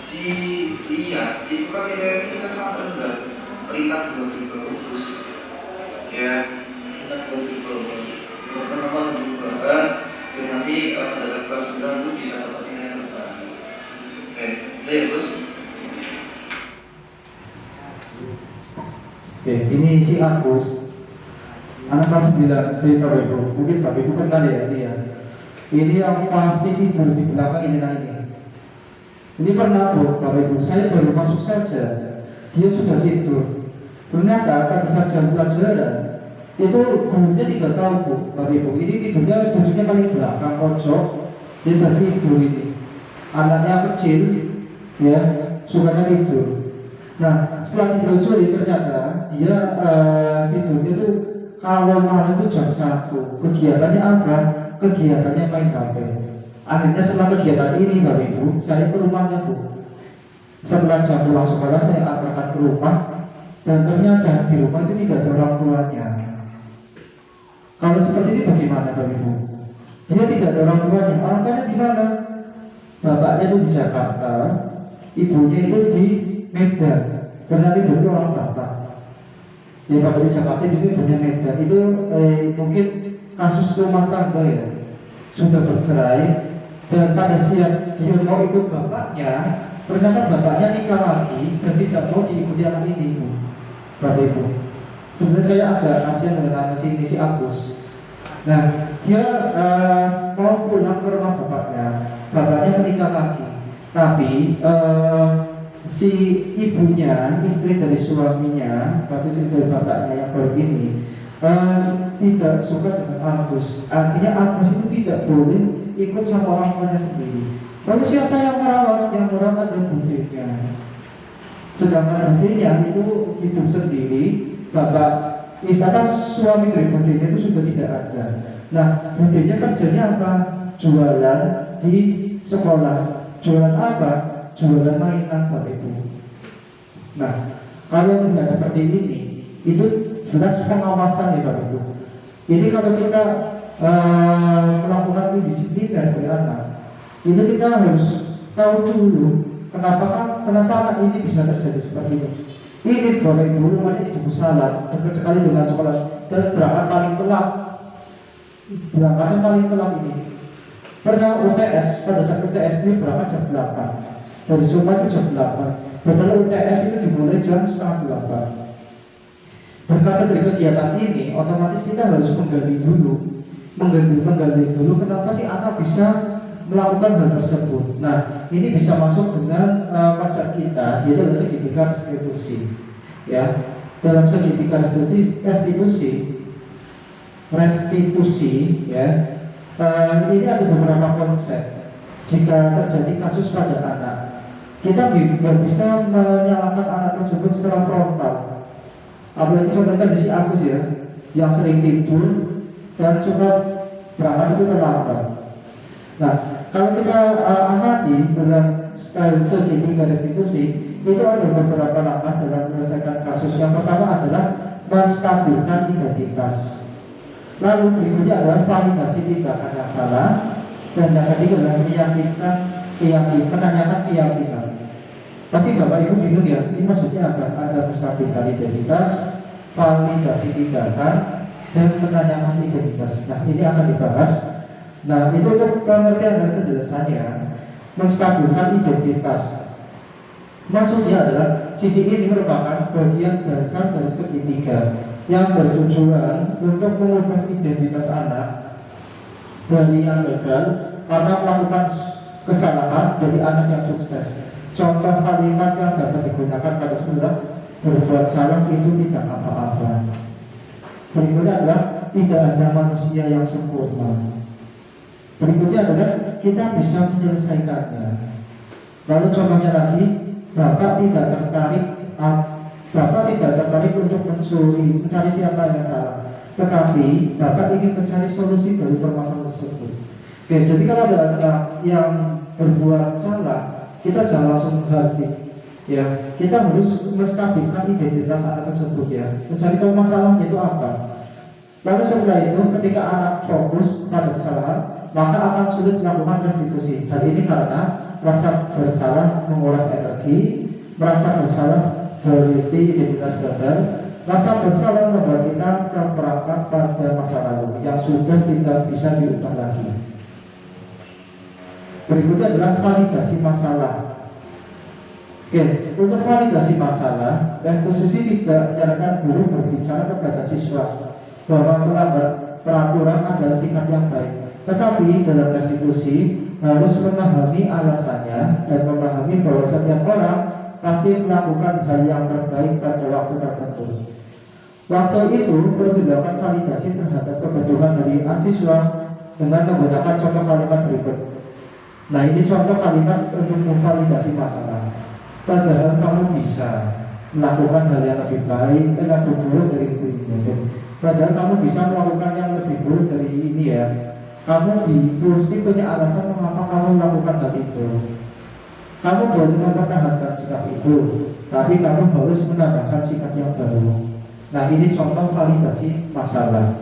dilihat, itu kan nilai kita sangat rendah, peringkat 20 terus, ya. Peringkat 20, teman-teman juga kan, biar nanti pada saat kelas 9 itu bisa dapat nilai yang terbaik. Oke, ya Gus. Oke, ini si Agus, anak kelas 9 di Bapak Ibu. Mungkin Bapak Ibu kenal ya dia. Ini yang pasti tidur di belakang ini lagi. Ini pernah Bapak Ibu, saya baru masuk saja, dia sudah tidur. Ternyata pada saat jam pelajaran itu gurunya tidak tahu Bu, Bapak Ibu. Ini tidurnya paling belakang pojok, dia sudah tidur ini. Anaknya kecil, ya, sukanya tidur. Nah, setelah tidur sore ternyata dia tidurnya itu kalau malam itu jam 1. Kegiatannya apa? Kegiatannya main HP. Akhirnya setelah kegiatan ini, Bapak Ibu, saya ke rumahnya Bu. Setelah jam pulang sekolah saya antarkan ke rumah, dan ternyata di rumah itu tidak ada orang tuanya. Kalau seperti ini bagaimana, Bapak Ibu? Dia tidak ada orang tuanya. Orang tuanya di mana? Bapaknya itu di Jakarta, ibunya itu di Medan. Ternyata itu orang Batak. Ya, bapaknya Jakarta, ibunya Medan. Itu mungkin kasus rumah tangga ya, sudah bercerai. Dan pada siang dia mau ikut bapaknya, ternyata bapaknya nikah lagi dan tidak mau diikuti anak ini, Bu. Bapak Ibu, sebenarnya saya agak kasihan dengan anak si Agus. Nah, dia mau pulang ke rumah bapaknya menikah lagi. Tapi si ibunya, istri dari suaminya, tapi istri dari bapaknya yang baru ini, tidak suka dengan Agus. Artinya Agus itu tidak boleh ikut sama orang tuanya sendiri. Lalu siapa yang merawat? Yang merawat adalah budenya. Sedangkan budenya itu hidup sendiri. Bapak, misalkan suami dari budenya itu sudah tidak ada. Nah, budenya kerjanya apa? Jualan di sekolah. Jualan apa? Jualan mainan, Bapak Ibu. Nah, kalau tidak seperti ini, itu jelas pengawasan ya Bapak Ibu. Jadi kalau kita melakukan disiplin dari anak, itu kita harus tahu dulu kenapa anak ini bisa terjadi seperti ini. Ini Bapak Ibu rumahnya di Busalat, dekat sekali dengan sekolah, dan berangkat paling telat. Berangkatnya paling telat ini. Pernah UTS, pada saat UTS ini berangkat jam 8. Dari Jumat itu jam 8. Padahal UTS itu dimulai jam setengah 8. Berkaca dari kegiatan ini, otomatis kita harus menggali dulu kenapa sih anak bisa melakukan hal tersebut. Nah, ini bisa masuk dengan konsep kita, yaitu adalah segitiga restitusi. Ya, dalam segitiga restitusi, ya, ini ada beberapa konsep. Jika terjadi kasus pada anak, kita tidak bisa menyalahkan anak tersebut secara frontal. Apalagi contohnya di si Agus ya, yang sering tidur dan suka berangkat itu terlambat. Nah, kalau kita amati dalam style segitiga restitusi, itu ada beberapa langkah dalam menyelesaikan kasus. Yang pertama adalah menstabilkan identitas. Lalu berikutnya adalah validasi tindakan yang salah, dan yang ketiga adalah menanyakan keyakinan. Pasti Bapak Ibu bingung ya, ini maksudnya apa? Ada menstabilkan identitas, validasi tindakan, dan menanyakan identitas. Nah, ini akan dibahas. Nah, itu untuk pengertian dan penjelasannya. Menstabilkan identitas, maksudnya adalah sisi ini merupakan bagian dasar dari segitiga yang bertujuan untuk mengubah identitas anak dari yang gagal karena melakukan kesalahan dari anak yang sukses. Contoh kalimat yang dapat digunakan pada surat berbuat salah itu tidak apa-apa. Berikutnya adalah tidak ada manusia yang sempurna. Berikutnya adalah kita bisa menyelesaikannya. Lalu contohnya lagi, Bapak tidak tertarik untuk mencari siapa yang salah, tetapi Bapak ingin mencari solusi dari permasalahan tersebut. Oke, jadi kalau ada anak yang berbuat salah, kita jangan langsung berhenti. Ya, kita harus menstabilkan identitas anak tersebut ya, mencari tahu masalahnya itu apa. Lalu setelah itu, ketika anak fokus pada kesalahan, maka akan sulit melakukan restitusi. Hal ini karena rasa bersalah menguras energi, merasa bersalah berarti identitas gagal, rasa bersalah membuat kita terperangkap pada masa lalu yang sudah tidak bisa diubah lagi. Berikutnya adalah validasi masalah. Oke, untuk validasi masalah, restitusi tidak menyarankan guru berbicara kepada siswa bahwa melanggar peraturan adalah sikap yang baik. Tetapi dalam restitusi harus memahami alasannya dan memahami bahwa setiap orang pasti melakukan hal yang terbaik pada waktu tertentu. Waktu itu perlu dilakukan validasi terhadap kebutuhan dari siswa dengan menggunakan contoh kalimat berikut. Nah, ini contoh kalimat untuk memvalidasi masalah. Padahal kamu bisa melakukan hal yang lebih baik dan lebih buruk dari itu. Padahal kamu bisa melakukan yang lebih buruk dari ini ya. Kamu pasti punya alasan mengapa kamu melakukan hal itu. Kamu boleh mempertahankan sikap itu, tapi kamu harus menambahkan sikap yang baru. Nah, ini contoh validasi masalah.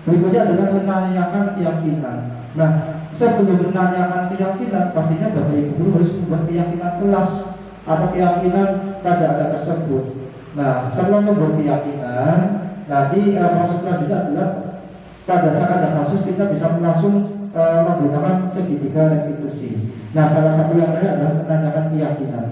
Berikutnya adalah menanyakan keyakinan. Nah, sebelum menanyakan keyakinan, pastinya Bapak Ibu guru harus membuat keyakinan kelas atau keyakinan pada anak tersebut. Nah, setelah membuat keyakinan, nanti proses selanjutnya adalah pada saat ada kasus kita bisa langsung menggunakan segitiga restitusi. Nah, salah satu yang ada adalah menanyakan keyakinan.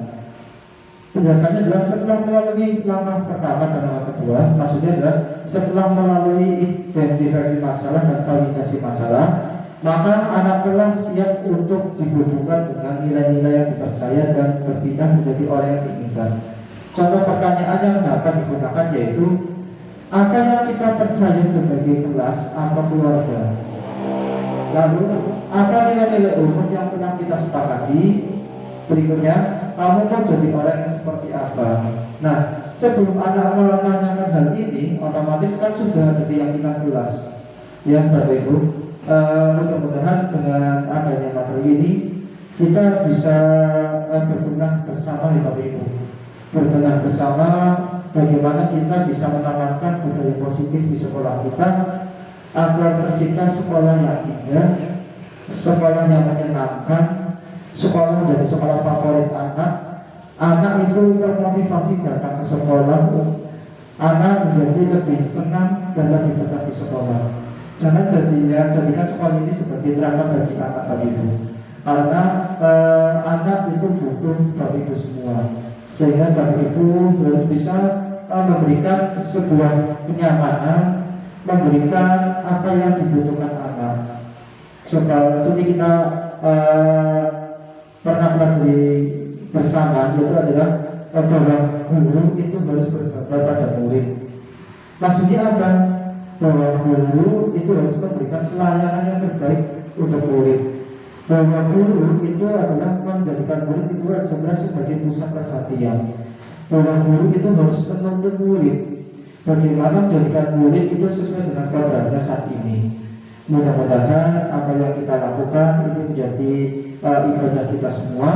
Penjelasannya adalah setelah melalui langkah pertama dan langkah kedua, maksudnya adalah setelah melalui identifikasi masalah dan validasi masalah, maka anak kelas siap untuk dihubungkan dengan nilai-nilai yang dipercaya dan berpindah menjadi orang yang diinginkan. Contoh pertanyaan yang dapat digunakan yaitu, apa yang kita percaya sebagai kelas atau keluarga? Lalu, apa nilai-nilai umum yang pernah kita sepakati? Berikutnya, kamu mau jadi orang yang seperti apa? Nah, sebelum anak menanyakan hal ini, otomatis kan sudah ada keyakinan kelas. Ya, Bapak Ibu, mudah-mudahan dengan adanya materi ini kita bisa berguna bersama ya Bapak Ibu. berbenah bersama bagaimana kita bisa menanamkan budaya positif di sekolah kita agar tercipta sekolah yang indah, sekolah yang menyenangkan, sekolah menjadi sekolah favorit anak. Anak itu termotivasi datang ke sekolah, anak menjadi lebih senang dan lebih betah di sekolah. Jangan jadikan sekolah ini sebagai neraka bagi anak tadi itu, karena anak itu butuh Bapak Ibu semua, sehingga Bapak Ibu harus bisa memberikan sebuah kenyamanan, memberikan apa yang dibutuhkan anak. Seperti kita pernah pelajari bersama, yaitu adalah bahwa guru itu harus berbakti pada murid. Maksudnya apa? Bahwa guru itu harus memberikan pelayanan yang terbaik untuk murid. Bahwa guru itu adalah menjadikan murid itu adalah sebagai pusat perhatian. Bahwa guru itu harus menuntut murid. Bagaimana menjadikan murid itu sesuai dengan kodratnya saat ini. Mudah-mudahan apa yang kita lakukan itu menjadi ibadah kita semua.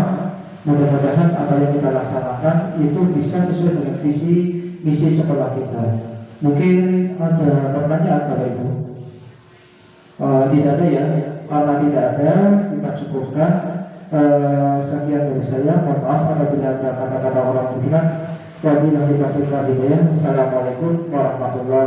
Mudah-mudahan apa yang kita laksanakan itu bisa sesuai dengan visi misi sekolah kita. Mungkin ada pertanyaan Bapak Ibu? Tidak ada ya. Karena tidak ada, kita cukupkan. Sekian dari saya. Mohon maaf apabila ada kata-kata orang berkenan. Wabillahi taufiq wal hidayah. Assalamualaikum warahmatullahi